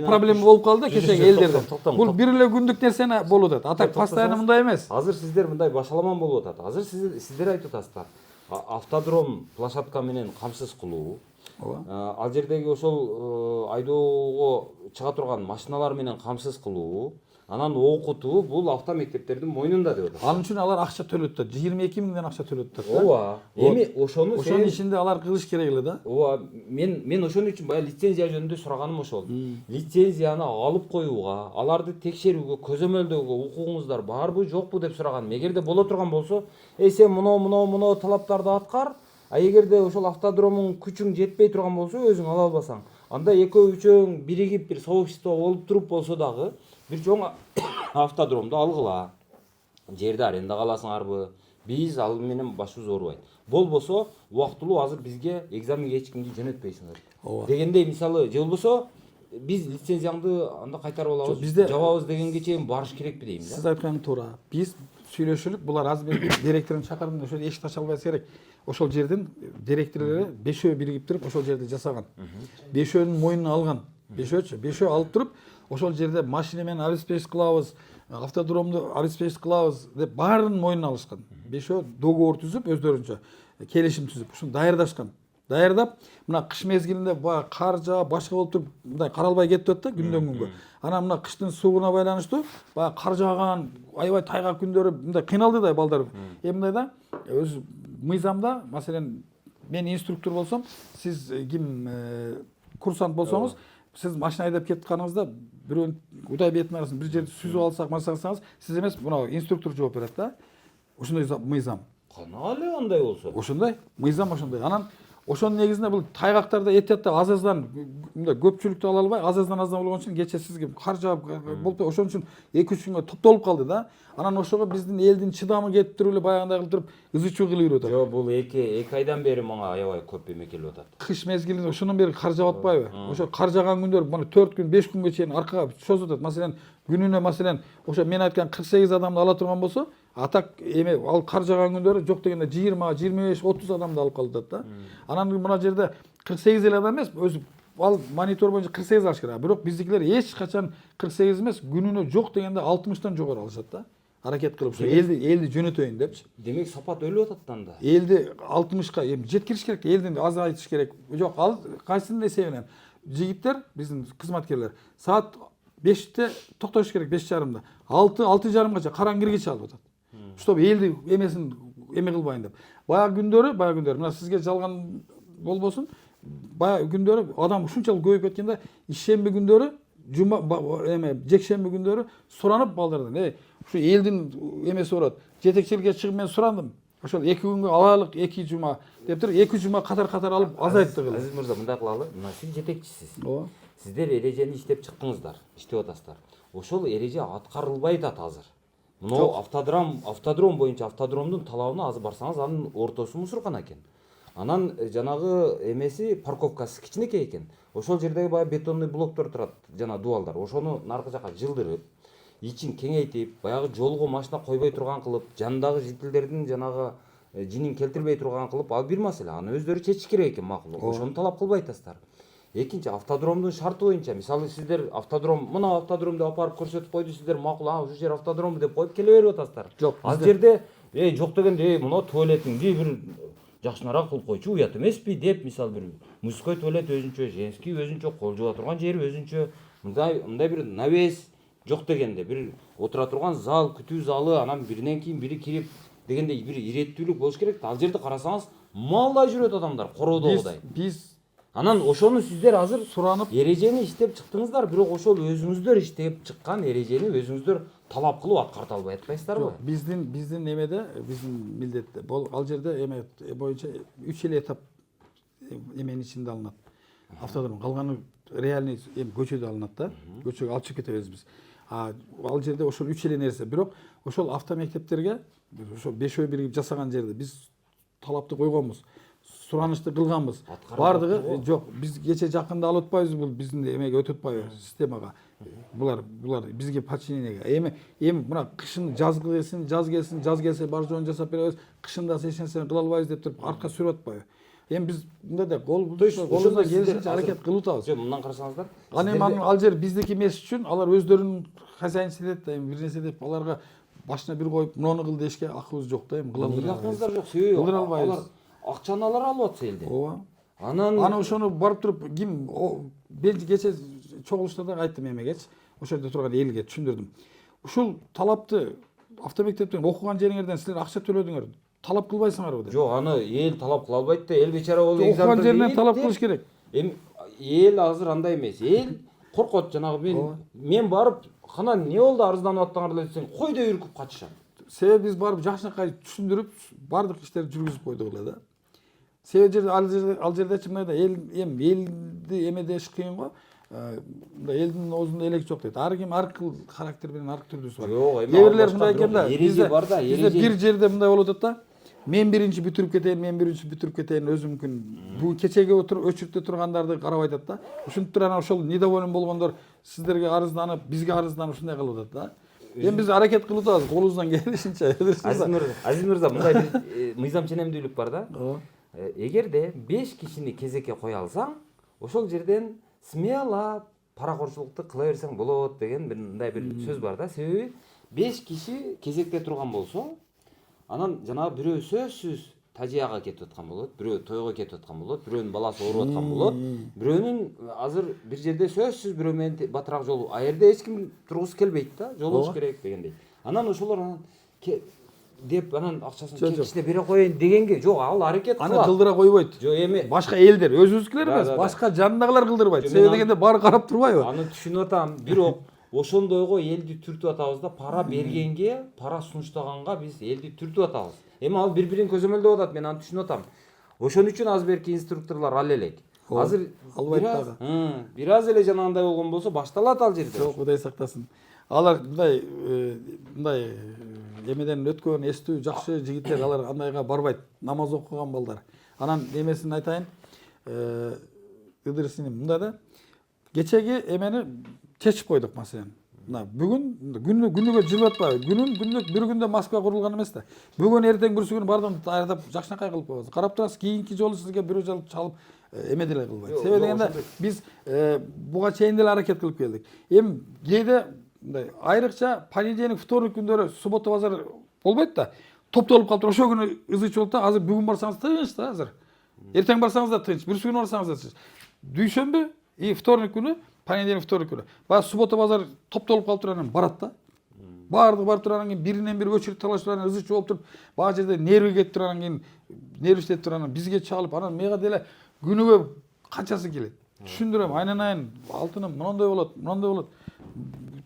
[SPEAKER 20] проблема болуп калды кечеги элдерде. Бул бир эле күндүк нерсени болуп атат. Атак постоянно мындай эмес.
[SPEAKER 1] Азыр сиздер мындай башаламан болуп атат. Азыр сиздер айтып атасыздар. Автодром площадка менен камсыз кылуу. Ал жердеги ошол айдоого чыга турган машиналар менен камсыз кылуу, анан окутуу бул автомектептердин мойнунда деп атат.
[SPEAKER 20] Ал үчүн алар акча төлөт да. 22 миңден акча төлөт да.
[SPEAKER 1] Ооба. Эми ошонун
[SPEAKER 20] ичинде алар кылыш керек эле да.
[SPEAKER 1] Ооба. Мен ошон үчүн баягы лицензия жөнүндө сураганым ошол. Лицензияны алып коюуга, аларды текшерүүгө, көзөмөлдөөгө укугуңуздар барбы, жокпу деп сураганым. Эгерде боло турган болсо, сен мына талаптарды аткар. А эгерде ошол автодромун күчүң жетпей турган болсо, өзүң ала албасаң, анда экөө-үчөөң биригип бир сообщество болуп туруп болсо дагы бир чоң автодромду алгыла. Жерди арендага аласыңарбы? Биз ал менен башыбыз оорубайт. Болбосо, убактылуу азыр бизге экзаменге эч кимди жөнөтпөйсүңөр. Дегендей мисалы, же болбосо биз лицензияңды анда кайтарып алабыз, жабабыз дегенге чейин барыш керекпи дейм да.
[SPEAKER 20] Сиз айткан туура. Биз сүйлөшүлүк, булар азыр директорун чакырып ошол эшикти ача албайсы керек. Ошол жердин директорлору 5өө биригип туруп ошол жерди жасаган. 5өөнүн мойнуна алган. 5өө алып туруп, ошол жерде машина менен обеспечить кылабыз, автодромду обеспечить кылабыз деп баарын мойнуна алышкан. 5өө договор түзүп өздөрүнчө келишим түзүп, ушуну даярдашкан. Даярдап, мына кыш мезгилинде баягы кар жаап, башка болуп туруп, мындай каралбай кетип атат да күндөн күнгө. Анан мына кыштын суугуна байланыштуу, баягы кар жааган, аябай тайгак күндөрү мындай кыйналды да балдар. Мындай да өз мыйзамда, маселен, мен инструктор болсом, сиз ким курсант болсоңуз, сиз машина айдап кетканыңызда бирөөнүн удай бетин арасын бир жерди сүзүп алсак, масаңсаңыз, сиз эмес, мына инструктор жооп берет да. Ошондой мыйзам.
[SPEAKER 1] Кана эле андай болсо.
[SPEAKER 20] Ошондой, мыйзам ошондой. Анан ошонун негизинде бул тайгактарда этет да азаздан мындай көпчүлүктү ала албай, азаздан болгон үчүн кече сизге кар жаап болуп, ошон үчүн 2-3 күнгө топтолуп калды да. Анан ошого биздин элдин чыдамы кетип туруп эле баягындай кылып туруп ызы-чуу кылып атат.
[SPEAKER 1] Жок, бул 2 айдан бери мага аябай көп эме келип атат.
[SPEAKER 20] Кыш мезгилинде ошондон бери кар жаап атпайбы? Ошо кар жааган күндөр мына 4 күн, 5 күнгө чейин аркага чозуп атат. Маселен, күнүнө маселен, ошо мен айткан 48 адамды ала турган болсо, атак эме ал кар жааган күндөрү жок дегенде 20, 25, 30 адамды алып калып атат да. Анан мына жерде 48 эле адам эмес, өзү ал монитор боюнча 48 алыш керек. Бирок биздикилер эч качан 48 эмес, күнүнө жок дегенде 60тан жогору алышат да. Аракет кылып ушу элди жөнөтөйүн депчи.
[SPEAKER 1] Демек сапат өлүп атат анда.
[SPEAKER 20] Элди 60ка жеткириш керек, элдин аз айтыш керек. Жок, ал кайсынын эсебинен жигиттер, биздин кызматкерлер саат 5-те токтош керек, 5:30-да. 6:30-гача караң киргиче алып атат. Чтоб элди эмесин эме кылбайын деп. Баягы күндөрү, мына сизге жалган болбосун, баягы күндөрү адам ушунчалык көбөйүп кеткенде, ишемби күндөрү, жума жекшемби күндөрү суранып балдардан, ушу элдин эмеси барат. Жетекчиликке чыгып мен сурандым. Ошол 2 күнгө алайлык, 2 жума деп туруп, 2 жума катар алып азайтты кылып.
[SPEAKER 1] Азиз мырза, мындай кылалы. Мына сиз жетекчисиз. Ооба. Сиздер эрежени иштеп чыктыңыздар, иштеп атасыздар. Ошол эреже аткарылбай атат азыр. Мына автодром боюнча автодромдун талабына азыр барсаңыз, анын ортосу мусоркана экен. Анан жанагы эмеси парковкасы кичинекей экен. Ошол жердеги баягы бетонный блоктор турат, жана дубалдар. Ошону наркы жака жылдырып, ичин кеңейтип, баягы жолго машина койбой турган кылып, жандагы жителдердин жанагы жинин келтирбей турган кылып, ал бир маселе. Аны өздөрү чечиш керек экен, макул. Ошону талап кылбай атасыздар. Экинчи, автодромдун шарты боюнча, мисалы сиздер автодром, мына автодромду апарып көрсөтүп койду, сиздер макул, ушул жер автодром деп коюп келе берип атасыздар.
[SPEAKER 20] Жок,
[SPEAKER 1] ал жерде жок дегенде, мына туалетиңди бир жакшынараак кылып койчу, уят эмеспи деп, мисалы бир мужской туалет өзүнчө, женский өзүнчө, кол жууа турган жери өзүнчө, мындай бир навес жок дегенде бир отура турган зал, күтүү залы, анан биринен кийин бири кирип дегендей бир иреттүүлүк болуш керек да. Ал жерде карасаңыз малдай жүрөт адамдар короодогудай.
[SPEAKER 20] Биз
[SPEAKER 1] Анан ошону сиздер азыр
[SPEAKER 20] суранып
[SPEAKER 1] эрежени иштеп чыктыңыздар, бирок ошол өзүңүздөр иштеп чыккан эрежени өзүңүздөр талап кылып аткарта албай атпайсыздарбы?
[SPEAKER 20] жок, биздин эмеде, биздин милдетте ал жерде эме боюнча 3 эле этап эменин ичинде алынат. Автодром калганы реальный көчөдө алынат да. Көчөгө алып чыгып кетебиз биз. Ал жерде ошол 3 эле нерсе. Бирок ошол автомектептерге ошо 5 биригип жасаган жерде биз талапты койгонбуз. Суранышты кылганбыз. Бардыгы жок. Биз кече жакында алып атпайбыз, бул биздин эмеге өтүп атпайбы системага. Булар бизге подчинениеге. Эми мына кышын жаз келсе бар жоон жасап беребиз. Кышында эч нерсени кыла албайбыз деп туруп арка сүрүп атпайбы. Эми биз мындай да колубуздан келишинче аракет кылып атабыз.
[SPEAKER 1] Жок, мындан карасаңыздар.
[SPEAKER 20] Эми ал жер биздики эмес үчүн алар өздөрүнүн хозяйнчилик этет да, эми бир нерсе деп аларга башына бир коюп, муну кыл дешке акыбыз жок да, эми кыла
[SPEAKER 1] албайбыз. Жок, себеби
[SPEAKER 20] кыла албайбыз.
[SPEAKER 1] Акчаны алар алып атса элде.
[SPEAKER 20] Ооба.
[SPEAKER 1] Анан
[SPEAKER 20] ошону барып туруп ким кече чогулуштарда айттым эмегечи. Ошол жерде турган элге түшүндүрдүм. Ушул талапты автомектептен окуган жериңерден силер акча төлөдүңөр. Талап кылбайсыңарбы деп.
[SPEAKER 1] Жок, аны эл талап кыла албайт да. Эл бечара болуп
[SPEAKER 20] окуган жеринен талап кылыш керек.
[SPEAKER 1] Эми эл азыр андай эмес. Эл коркот, жанагы мен барып кана эмне болду арызданып аттыңар десең, кой деп үркүп качышат.
[SPEAKER 20] Себеби биз барып жакшынакай түшүндүрүп, бардык иштерди жүргүзүп койдук эле да. Себеби ал жердечи мындай да элди эмедеш кыйын го. Элдин оозунда элек жок дейт. Ар ким ар кыл характер менен ар түрдүүсү бар.
[SPEAKER 1] Жок,
[SPEAKER 20] кээ бирлер мындай экен да. Бизде бир жерде мындай болуп атат да. Мен биринчи бүтүрүп кетейин, өзүм мүмкүн. Бул кечеге өчүртө тургандарды карап айтат да. Ушинтип анан ошол недоволен болгондор сиздерге арызданып, бизге арызданып ушундай кылып атат да. Эми биз аракет кылып атабыз, колубуздан келишинче.
[SPEAKER 1] Азиз мырза, мындай бир мыйзам ченемдүүлүк бар да. Эгерде 5 кишини кезекке кое алсаң, ошол жерден смело паракорчулукту кыла берсең болот деген мындай бир сөз бар да. Себеби 5 киши кезекте турган болсо, анан жанагы бирөө сөзсүз тажияга кетип аткан болот, бирөө тойго кетип аткан болот, бирөөнүн баласы ооруп аткан болот, бирөөнүн азыр бир жерде сөзсүз бирөө менен батыраак жолу. А жерде эч ким тургусу келбейт да, жолугуш керек дегендей. Анан ошолор деп анан акчасын кечине бере коеюн дегенге жок, ал аракет кылат.
[SPEAKER 20] Аны кылдыра койбойт.
[SPEAKER 1] Жок, эми
[SPEAKER 20] башка элдер, өзүбүзкүлөр эмес, башка жанындагылар кылдырбайт. Себеби дегенде баары карап турбайбы?
[SPEAKER 1] Аны түшүнүп атам, бирок ошондойго элди түртүп атабыз да, пара бергенге, пара сунуштаганга биз элди түртүп атабыз. Эми ал бири-бирин көзөмөлдөп атат, мен аны түшүнүп атам. Ошон үчүн азыр берки инструкторлор ал элек. Азыр
[SPEAKER 20] албайт дагы.
[SPEAKER 1] Бир аз эле жанагындай болгон болсо башталат ал жерде.
[SPEAKER 20] Жок, Кудай сактасын. Алар мындай эмеден өткөн эстүү жакшы жигиттер, алар андайга барбайт. Намаз окуган балдар. Анан эмесин айтайын, Ыдырысым мындай да. Кечеги эмени чечип койдук маселен. Мына бүгүн күнүгө жүрүп атпайбы? Күндүк бир күндө Москва курулган эмес да. Бүгүн эртең бүрсү күнү бардым аяктап жакшынакай кылып коебуз. Карап турасыз, кийинки жолу сизге бирөө чалып эме деле кылбайт. Себеби дегенде биз буга чейин деле аракет кылып келдик. Эми кээде мындай айрыкча понедельник, вторник күндөрү суббота базар болбойт да. Топтолуп калып туруп ошол күнү ызычы болот да. Азыр бүгүн барсаңыз тынч да азыр. Эртең барсаңыз да тынч, бүрсү күнү барсаңыз да тынч. Дүйшөмбү и вторник күнү, понедельник, вторник күнү. Баягы суббота базар топтолуп калып туруп анан барат да. Баардыгы барып туруп анан кийин биринен бири өчүрүп талашып анан ызычы болуп туруп, баары жерде нерви кетип туруп анан кийин нервиштеп туруп анан бизге чалып, анан мага деле күнүгө канчасы келет. Түшүндүрөм, айнанайын, алтыным мондой болот.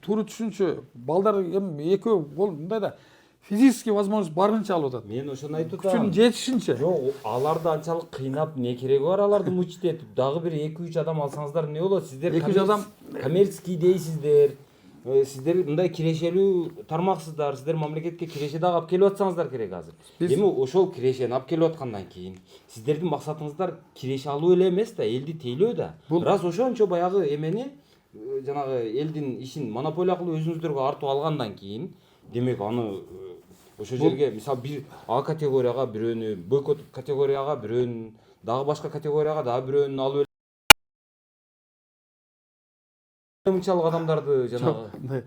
[SPEAKER 20] Туура түшүнчү, балдар эми экөө мындай да физический возможность барынча алып атат.
[SPEAKER 1] Мен ошону айтып атам.
[SPEAKER 20] Күчүн жетишинче.
[SPEAKER 1] Жок, аларды анчалык кыйнап не кереги бар аларды мучить этип. Дагы бир 2-3 адам алсаңыздар эмне болот? Сиздер
[SPEAKER 20] 2-3 адам
[SPEAKER 1] коммерческий дейсиздер. Сиздер мындай кирешелүү тармаксыздар. Сиздер мамлекетке киреше дагы алып келип атсаңыздар керек азыр. Эми ошол кирешени алып келип аткандан кийин сиздердин максатыңыздар киреше алуу эле эмес да, элди тейлөө да. Раз ошончо баягы эмени жанагы элдин ишин монополия кылып өзүңүздөргө артып алгандан кийин, демек аны ошол жерге мисалы бир А категорияга бирөөнү, Б категорияга бирөөнү, дагы башка категорияга дагы бирөөнү алып мынчалык адамдарды жанагы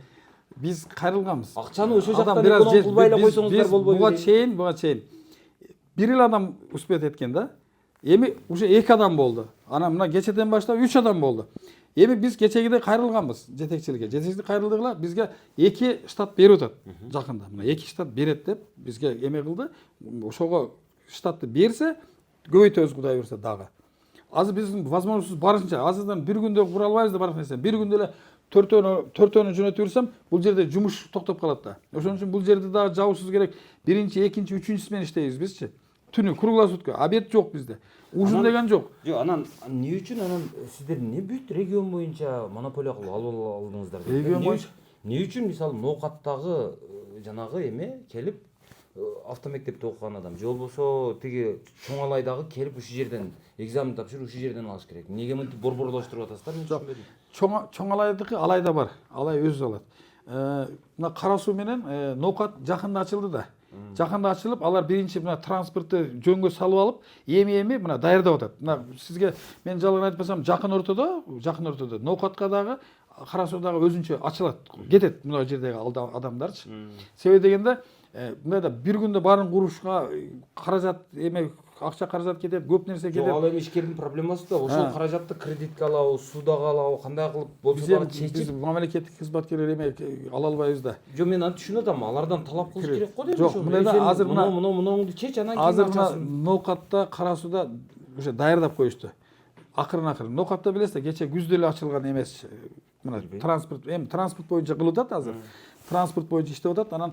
[SPEAKER 20] биз кайрылганбыз.
[SPEAKER 1] Акчаны ошол жактан эконом кылбай эле койсоңуздар болбойбу?
[SPEAKER 20] Буга чейин бир эле адам успет эткен да. Эми уже 2 адам болду. Анан мына кечеден баштап 3 адам болду. Эми биз кечегиде кайрылганбыз жетекчиликке. Жетекчилик кайрылдыгыла бизге 2 штат берип атат жакында. Мына 2 штат берет деп бизге эме кылды. Ошого штатты берсе көбөйтөбүз Кудай буюрса дагы. Азыр биздин возможностубуз барынча азырдан бир күндө кура албайбыз деп барып нерсе. Бир күндө эле төртөөнү жөнөтүп берсем, бул жерде жумуш токтоп калат да. Ошон үчүн бул жерде дагы жабуусуз керек. Биринчи, экинчи, үчүнчү смена иштейбиз бизчи. Түнү круглая сутка, обед жок бизде. Ужин деген жок.
[SPEAKER 1] Жок, анан эмне үчүн анан сиздер эмне бүт регион боюнча монополия кылып алдыңыздар?
[SPEAKER 20] Регион боюнча
[SPEAKER 1] эмне үчүн мисалы ноокаттагы жанагы эме келип автомектепте окуган адам же болбосо тиги чоң алайдагы келип ушул жерден экзамен тапшырып ушул жерден алыш керек. Эмнеге мынтип борборлоштуруп атасыздар? Мен түшүнбөдүм.
[SPEAKER 20] Чоң алайдыкы алайда бар. Алай өзү алат. Мына Кара Суу менен Ноокат жакында ачылды да. Жакында ачылып, алар биринчи мына транспортты жөнгө салып алып, эми мына даярдап атат. Мына сизге мен жалган айтпасам, жакын ортодо Ноокатка дагы Кара Суу дагы өзүнчө ачылат. Кетет мына жердеги адамдарчы. Себеби дегенде мында бир күндө баарын курушка каражат эме акча каражат кетет, көп нерсе кетет.
[SPEAKER 1] Жок, ал эми ишкердин проблемасы да. Ошол каражатты кредитке алабы, суудагы алабы, кандай кылып болсо дагы чечип.
[SPEAKER 20] Биз мамлекеттик кызматкерлер эме ала албайбыз да.
[SPEAKER 1] Жок, мен аны түшүнүп атам. Алардан талап кылыш керек го дейм.
[SPEAKER 20] Жок, мына азыр
[SPEAKER 1] муну чеч, анан кийин акчасын.
[SPEAKER 20] Ноокатта, Кара Сууда уже даярдап коюшту. Акырын. Ноокатта билесиз, кече күздө эле ачылган эмес. Мына транспорт боюнча кылып атат азыр. Транспорт боюнча иштеп атат, анан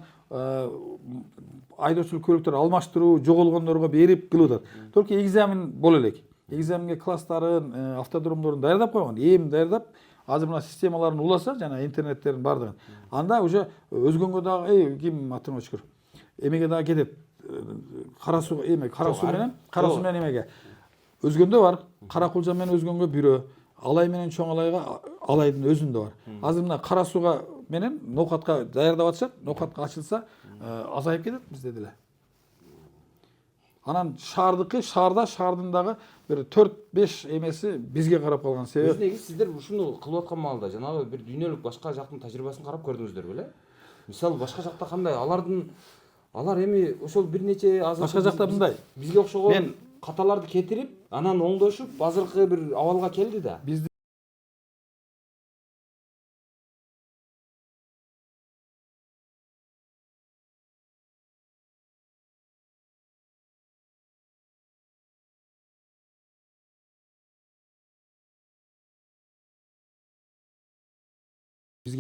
[SPEAKER 20] айдоочулук көлүктөр алмаштыруу, жоголгондорго берип кылып атат. Только экзамен боло элек. Экзаменге класстарын, автодромдорун даярдап койгон. Эми даярдап, азыр мына системаларын уласа, жана интернеттерин бардыгын. Анда уже өзгөнгө дагы ким атын өчкүр. Эмеге дагы кетет. Кара Суу менен эмеге. Өзгөндө бар. Каракулжа менен өзгөнгө бирөө. Алай менен чоң алайга алайдын өзүндө бар. Азыр мына Кара Сууга менен Ноокатка даярдап атышат. Ноокатка ачылса азайып кетет бизде деле. Анан шаардын дагы бир 4-5 эмеси бизге карап калган себеби.
[SPEAKER 1] Өзүнөгү сиздер ушуну кылып аткан маалда жанагы бир дүйнөлүк башка жактын тажрыйбасын карап көрдүңүздөр беле? Мисалы башка жакта кандай? Алар эми ошол бир нече
[SPEAKER 20] башка жакта мындай.
[SPEAKER 1] Бизге окшогон каталарды кетирип, анан оңдошуп, азыркы бир абалга келди да.
[SPEAKER 20] Бизге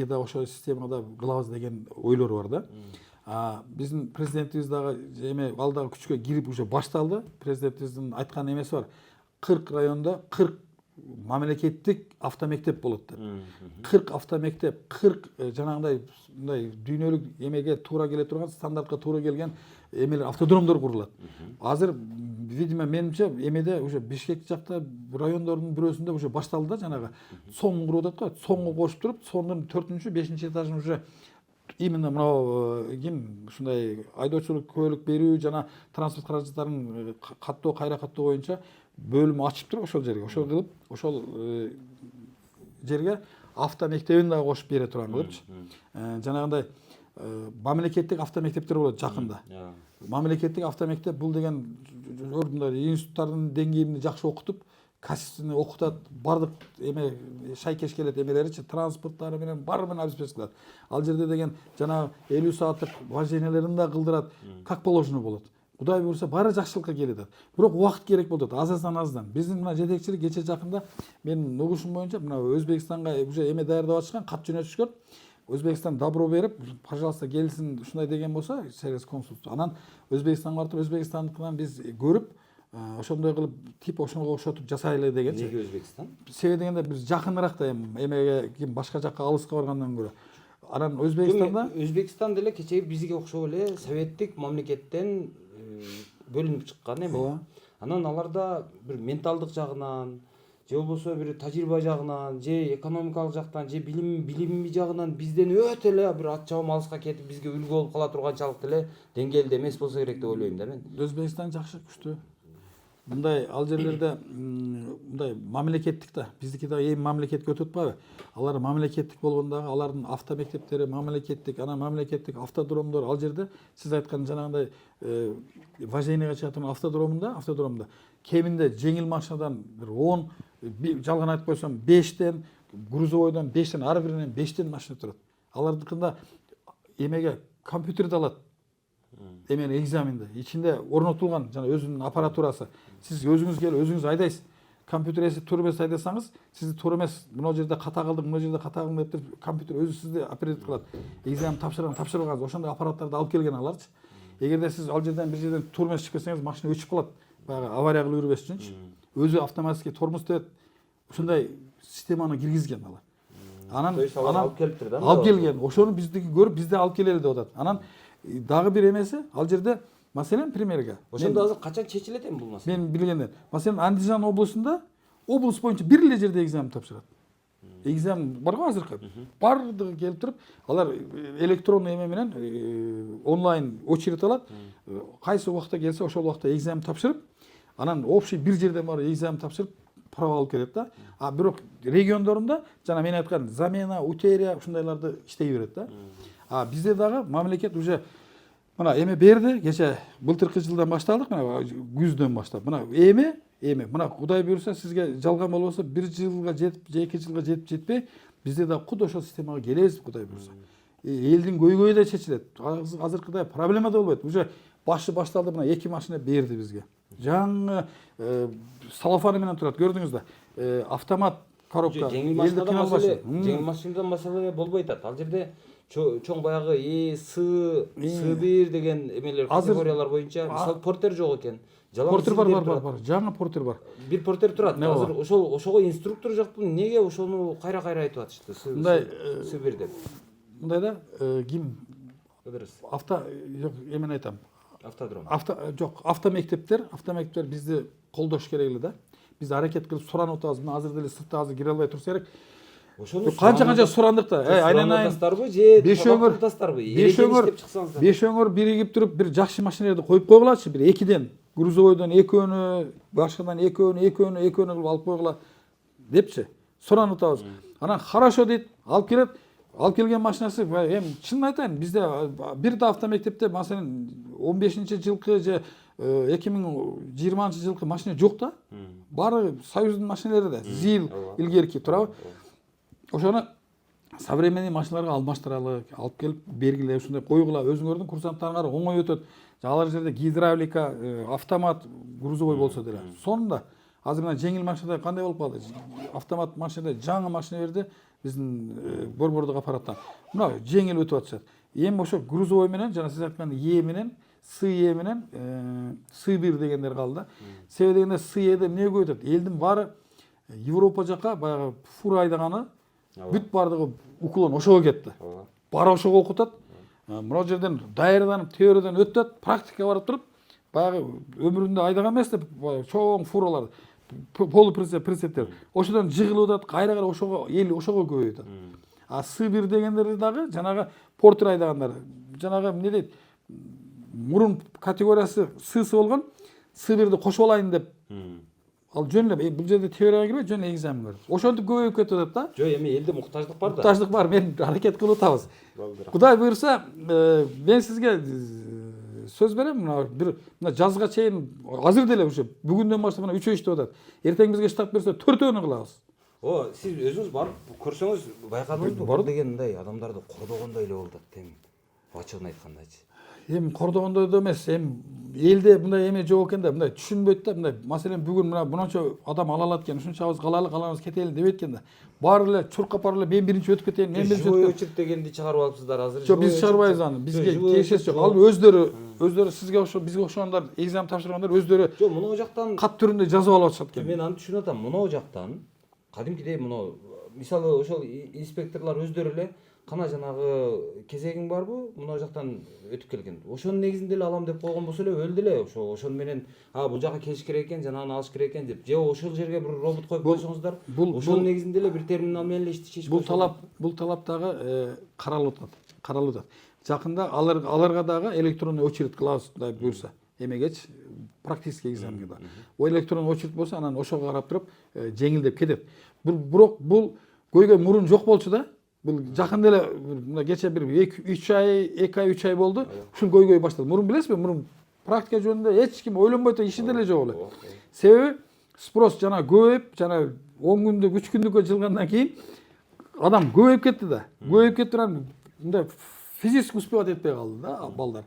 [SPEAKER 20] да ошол системада кылабыз деген ойлор бар да. Биздин президентибиз дагы эме ал дагы күчкө кирип уже башталды. Президентибиздин айткан эмеси бар. 40 районда 40 мамлекеттик автомектеп болот деп. 40 автомектеп, 40 жанагындай мындай дүйнөлүк эмеге туура келе турган, стандартка туура келген эмелер автодромдор курулат. Азыр видимо менимче эмеде уже Бишкек жакта райондордун бирөөсүндө уже башталды да жанагы сон куруп атат го. Сонго кошуп туруп, сондун 4-5 этажын уже именно мына ким ушундай айдоочулук көлүк берүү жана транспорт каражаттарын каттоо, кайра каттоо боюнча бөлүм ачып туруп ошол жерге, ошол кылып, ошол жерге автомектебин дагы кошуп бере турган кылыпчы. Жанагындай мамлекеттик автомектептер болот жакында. Мамлекеттик автомектеп бул деген институттардын деңгээлин жакшы окутуп, качественно окутат, бардык эме шайкеш келет эмелеричи, транспорттары менен баары менен обеспечить кылат. Ал жерде деген жана 50 сааттык вождениелерин да кылдырат, как положено болот. Кудай буйрса баары жакшылыкка келет. Бирок убакыт керек болот, аздан. Биздин мына жетекчилик кече жакында менин угушум боюнча мына Өзбекстанга уже эме даярдап атышкан, кат жөнөтүшкөн. Өзбекстан добро берип, пожалуйста келсин ушундай деген болсо, через консулство. Анан Өзбекстанга барып, Өзбекстандыкынан биз көрүп, ошондой кылып тип ошого окшотуп жасайлы дегенчи.
[SPEAKER 1] Неге Өзбекстан?
[SPEAKER 20] Себеби дегенде биз жакыныраак да эмеге ким башка жакка алыска баргандан көрө. Анан Өзбекстан
[SPEAKER 1] деле кечеги бизге окшоп эле советтик мамлекеттен бөлүнүп чыккан эме. Анан аларда бир менталдык жагынан, же болбосо бир тажрыйба жагынан, же экономикалык жактан, же билими жагынан бизден өтө эле бир ат чабым алыска кетип бизге үлгү болуп кала турганчалык деле деңгээлде эмес болсо керек деп ойлойм да мен.
[SPEAKER 20] Өзбекстан жакшы күчтүү. Мындай ал жерлерде мындай мамлекеттик да, биздики да эми мамлекетке өтүп атпайбы? Алар мамлекеттик болгондагы алардын автомектептери мамлекеттик, анан мамлекеттик автодромдор ал жерде сиз айткан жанагындай вождениеге чыга турган автодромдо кеминде жеңил машинадан бир 10, жалган айтып койсом 5тен грузовойдон 5тен ар биринен 5тен машина турат. Алардыкында эмеге компьютерди алат. Эмени экзаменде ичинде орнотулган жана өзүнүн аппаратурасы. Сиз өзүңүз келип өзүңүз айдайсыз. Компьютер эси туура эмес айдасаңыз, сизди туура эмес, мына жерде ката кылдык, мына жерде ката кылдык деп компьютер өзү сизди оператив кылат. Экзамен тапшырганыңыз ошондой аппараттарды алып келген аларчы. Эгерде сиз ал жерден бир жерден туура эмес чыгып кетсеңиз, машина өчүп калат. Баягы авария кылып жүрбөс үчүнчү. Өзү автоматический тормоз деп ушундай системаны киргизген алар. Анан
[SPEAKER 1] алып келиптир да.
[SPEAKER 20] Алып келген. Ошону биздики көрүп бизде алып келели деп атат. Анан дагы бир эмеси, ал жерде маселен примерге.
[SPEAKER 1] Ошондо азыр качан чечилет эми бул маселе?
[SPEAKER 20] Мен билгенден. Маселен Андижан облусунда облус боюнча бир эле жерде экзамен тапшырат. Экзамен бар го азыркы. Бардыгы келип туруп, алар электрондуу эме менен онлайн очередь алат. Кайсы убакта келсе ошол убакта экзамен тапшырып, анан общий бир жерден барып экзамен тапшырып права алып келет да. А бирок региондорунда жана мен айткан замена, утерия ушундайларды иштей берет да. А бизде дагы мамлекет уже мына эме берди, кече былтыркы жылдан башталдык, мына күздөн баштап. Мына эме мына Кудай буйрса сизге жалган болбосо 1 жылга жетип же 2 жылга жетип жетпей бизде да куд ошол системага келебиз Кудай буйрса. Элдин көйгөйү да чечилет. Азыркыдай проблема да болбойт. Уже башталды, мына 2 машина берди бизге. Жаңы салофаны менен турат, көрдүңүз да. Автомат коробка.
[SPEAKER 1] Жеңил машинадан маселе болбойт атат. Ал жерде чоң баягы С1 деген эмелер категориялар боюнча мисалы портер жок экен.
[SPEAKER 20] Портер бар. Жаңы портер бар.
[SPEAKER 1] Бир портер турат. Азыр ошого инструктор жокпу, неге ошону кайра айтып атышты? С1 деп.
[SPEAKER 20] Мындай да, ким жок, эмен айтам.
[SPEAKER 1] Автодром.
[SPEAKER 20] Автомектептер бизди колдош керек эле да. Биз аракет кылып суранып атабыз. Мына азыр деле сыртта азыр кире албай турса керек. Канча сурандык да. Айнанайын. Беш өңөр биригип туруп бир жакшы машиналарды коюп койгулачы, бир 2ден, грузовойдон 2өнү, башкадан 2өнү кылып алып койгула депчи. Суранып атабыз. Анан хорошо дейт, алып келет. Алып келген машинасы, эми чынын айтайын, бизде бир да автомектепте маселен 15-жылкы же 2020-жылкы машина жок да. Бары Союздун машиналары да, ЗИЛ илгерки турабы. Ошону современный машиналарга алмаштыралы, алып келип бергиле, ушундай койгула, өзүңөрдүн курсанттарыңар оңой өтөт. Алар жерде гидравлика, автомат, грузовой болсо деле. Сонунда азыр мына жеңил машинада кандай болуп калды? Автомат машинада жаңы машина берди биздин борбордук аппараттан. Мына жеңил өтүп атышат. Эми ошо грузовой менен жана сиз айткан Е менен, С-Е менен С1 дегендер калды да. Себеби дегенде С-Эде эмне көйдөт? Элдин баары Европа жака баягы фура айдаганы бүт бардыгы уклон ошого кетти. Баары ошого окутат. Мына жерден даярданып, теориядан өтөт, практикага барып туруп, баягы өмүрүндө айдаган эмес деп чоң фуралар, полуприцептер. Ошодон жыгылып атат, кайра ошого көбөйөт. А С1 дегендер дагы жанагы портер айдагандар. Жанагы эмне дейт? Мурун категориясы С болгон, С1ди кошуп алайын деп. Ал жөн эле бул жерде теорияга кирбей, жөн эле экзамен берет. Ошентип көбөйүп кетип атат да.
[SPEAKER 1] Жок, эми элде муктаждык бар да.
[SPEAKER 20] Муктаждык бар, мен аракет кылып атабыз. Кудай буйрса, мен сизге сөз берем, мына жазга чейин азыр деле уже бүгүндөн баштап мына 3 иштеп атат. Эртең бизге штаб берсе 4-өөнү кылабыз.
[SPEAKER 1] Сиз өзүңүз барып көрсөңүз байкадыңызбы? Бар дегендей адамдарды кордогондой эле болуп атат эми. Ачыгын айткандачы.
[SPEAKER 20] Эми кордогондой да эмес, эми элде мындай эме жок экен да, мындай түшүнбөйт да, мындай маселен бүгүн мына мынча адам ала алат экен, ушунчабыз калабыз кетели дебейт экен да. Баары эле чуркап баары эле мен биринчи өтүп кетейин, мен биринчи
[SPEAKER 1] өчүп дегенди чыгарып алыпсыздар азыр.
[SPEAKER 20] Жок, биз чыгарбайбыз аны. Бизге тиешеси жок. Ал өздөрү сизге бизге окшогондар, экзамен тапшыргандар өздөрү
[SPEAKER 1] жок, мына жактан
[SPEAKER 20] кат түрүндө жазып алып атышат экен.
[SPEAKER 1] Мен аны түшүнүп атам. Мына жактан кадимкидей мына мисалы ошол инспекторлор өздөрү эле кана жанагы кезегиң барбы? Мына жактан өтүп келген. Ошонун негизинде эле алам деп койгон болсо эле өлдү эле. Ошон менен бул жака келиш керек экен, жанаганы алыш керек экен деп. Же ошол жерге бир робот коюп койсоңуздар, ошонун негизинде эле бир терминал менен эле иштешиш.
[SPEAKER 20] Бул талап дагы каралып атат. Жакында аларга дагы электронный очередь кылабыз, Кудай буйрса. Эмегечи практический экзаменге да. О электронный очередь болсо анан ошого карап туруп жеңилдеп кетет. Бирок бул көйгөй мурун жок болчу да. Бул жакында эле мына кече бир 2 ай болду. Ушул көйгөй башталды. Мурун билесизби? Мурун практика жөнүндө эч ким ойлонбойт, ишинде эле жок эле. Себеби спрос жана көбөйүп, жана 10 күндүк, 3 күндүккө жылгандан кийин адам көбөйүп кетти да. Көбөйүп кетти, анан мындай физически успевать этпей калды да балдар.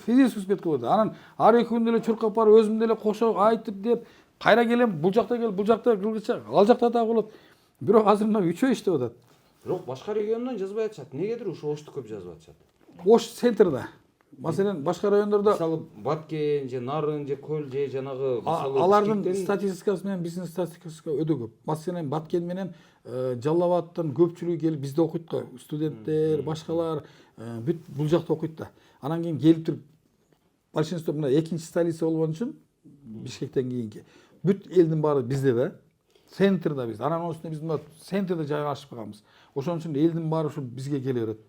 [SPEAKER 20] Физически успевать кылды. Анан ар эки күндө эле чуркап барып өзүм деле кошо айтып деп кайра келем, бул жакта кел, бул жакта кылгыча, ал жакта да болот. Бирок азыр мына үчөө иштеп атат.
[SPEAKER 1] Бирок башка региондон жазбай атышат. Негедир ошо Ошту көп жазып атышат?
[SPEAKER 20] Ош центрда. Маселен, башка райондордо
[SPEAKER 1] мисалы Баткен же Нарын же Көл же жанагы
[SPEAKER 20] алардын статистикасы менен биздин статистикасы өтө көп. Маселен, Баткен менен Жалал Абадтан көпчүлүгү келип бизде окуйт го. Студенттер, башкалар бүт бул жакта окуйт да. Анан кийин келип туруп большинство мына экинчи столица болгон үчүн Бишкектен кийинки бүт элдин баары бизде да. Центрда биз. Анан onun үстүнө биз мына центрде жайгашып калганбыз. Ошон үчүн элдин баары ушу бизге келе берет.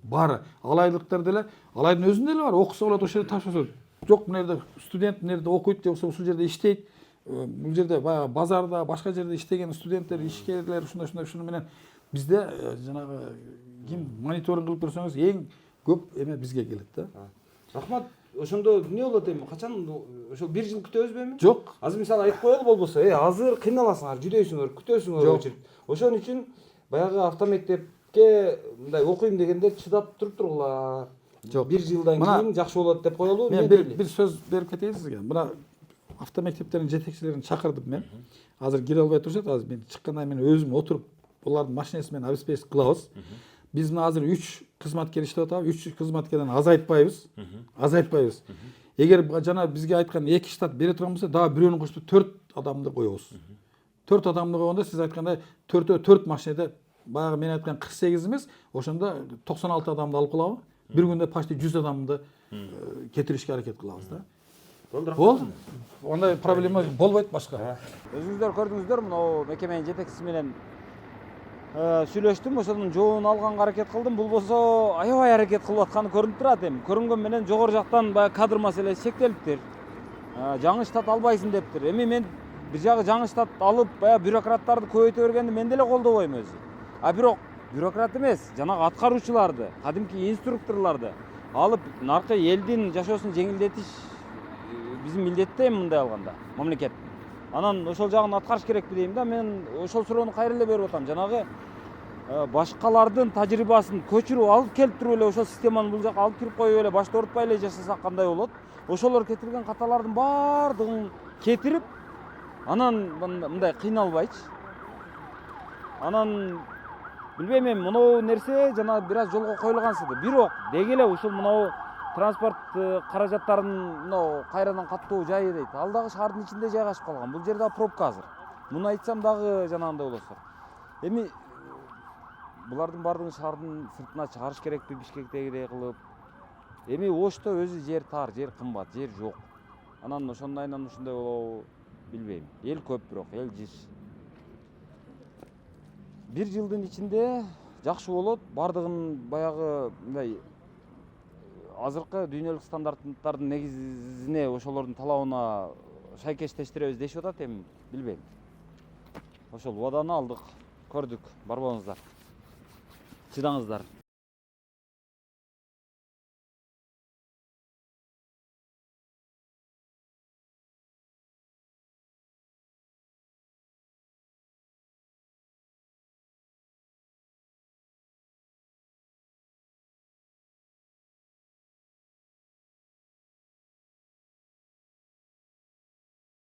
[SPEAKER 20] Баары алайлыктар деле, алайдын өзүндө эле бар, окуса болот, ошол жерде тапшырса. Жок, мына жерде студент мына жерде окуйт деп, ушул жерде иштейт. Бул жерде баягы базарда, башка жерде иштеген студенттер, ишкерлер ушундай шуну менен бизде жанагы ким мониторинг кылып көрсөңүз эң көп эме бизге келет да.
[SPEAKER 1] Рахмат. Ошондо эмне болот эми? Качан ошол 1 жыл күтөбүзбү эми?
[SPEAKER 20] Жок.
[SPEAKER 1] Азыр мисалы айтып коелу болбосо, азыр кыйналасыңар, жүдөйсүңөр, күтөсүңөр очередь. Ошон үчүн баягы автомектепке мындай окуйм дегендер чыдап туруп тургула.
[SPEAKER 20] Жок.
[SPEAKER 1] 1 жылдан кийин жакшы болот деп коелу.
[SPEAKER 20] Мен бир сөз берип кетейин сизге. Мына автомектептердин жетекчилерин чакырдым мен. Азыр кире албай турушат, азыр мен чыккандан мен өзүм отуруп булардын машинеси менен обеспечить кылабыз. Биз мына азыр 3 кызматкер иштеп атабыз. 3 кызматкерден азайтпайбыз. Азайтпайбыз. Эгер жана бизге айткан 2 штат бере турган болсо, дагы бирөөнү кошуп 4 адамды коебуз. 4 адамды койгондо сиз айткандай 4 машинеде баягы мен айткан 48 эмес, ошондо 96 адамды алып калабы. Bir günde почти 100 адамды кетиришке аракет кылабыз да. Болду. Ондай проблема болбойт башка.
[SPEAKER 1] Өзүңүздөр көрдүңүздөр, мына мекеменин жетекчиси менен сүйлөштүм, ошонун жообун алганга аракет кылдым. Бул болсо аябай аракет кылып атканы көрүнүп турат эми. Көрүнгөн менен жогору жактан баягы кадр маселеси чектелиптир. Жаңы штат албайсың дептир. Эми мен бир жагы жаңы штат алып, баягы бюрократтарды көбөйтө бергенди мен деле колдобойм өзү. Бирок бюрократ эмес, жанагы аткаруучуларды, кадимки инструкторлорду алып наркы элдин жашоосун жеңилдетиш биздин милдет да эми мындай алганда, мамлекет. Анан ошол жагын аткарыш керекпи дейм да, мен ошол суроону кайра эле берип атам. Жанагы башкалардын тажрыйбасын көчүрүп алып келип туруп эле ошол системаны бул жака алып кирип коюп эле башты оорутпай эле жашасак кандай болот? Ошолор кетирген каталардын баардыгын кетирип, анан мындай кыйналбайчы. Анан билбейм эми мынау нерсе жана бир аз жолго коюлган сыйды. Бирок деги эле ушул мынау транспорт каражаттарын мынау кайрадан каттоо жайы дейт. Ал дагы шаардын ичинде жайгашып калган. Бул жерде пробка азыр. Муну айтсам дагы жанагындай болосур. Эми булардын баардыгын шаардын сыртына чыгарыш керекпи Бишкектегидей кылып? Эми Ошто өзү жер тар, жер кымбат, жер жок. Анан ошондайынан ушундай болобу билбейм. Эл көп бирок, эл жиш. 1 жылдын ичинде жакшы болот. Бардыгын баягы мындай азыркы дүйнөлүк стандарттардын негизине ошолордун талабына шайкештештиребиз дешип атат, эми билбейм. Ошол убаданы алдык, көрдүк, бар болуңуздар. Чыдаңыздар.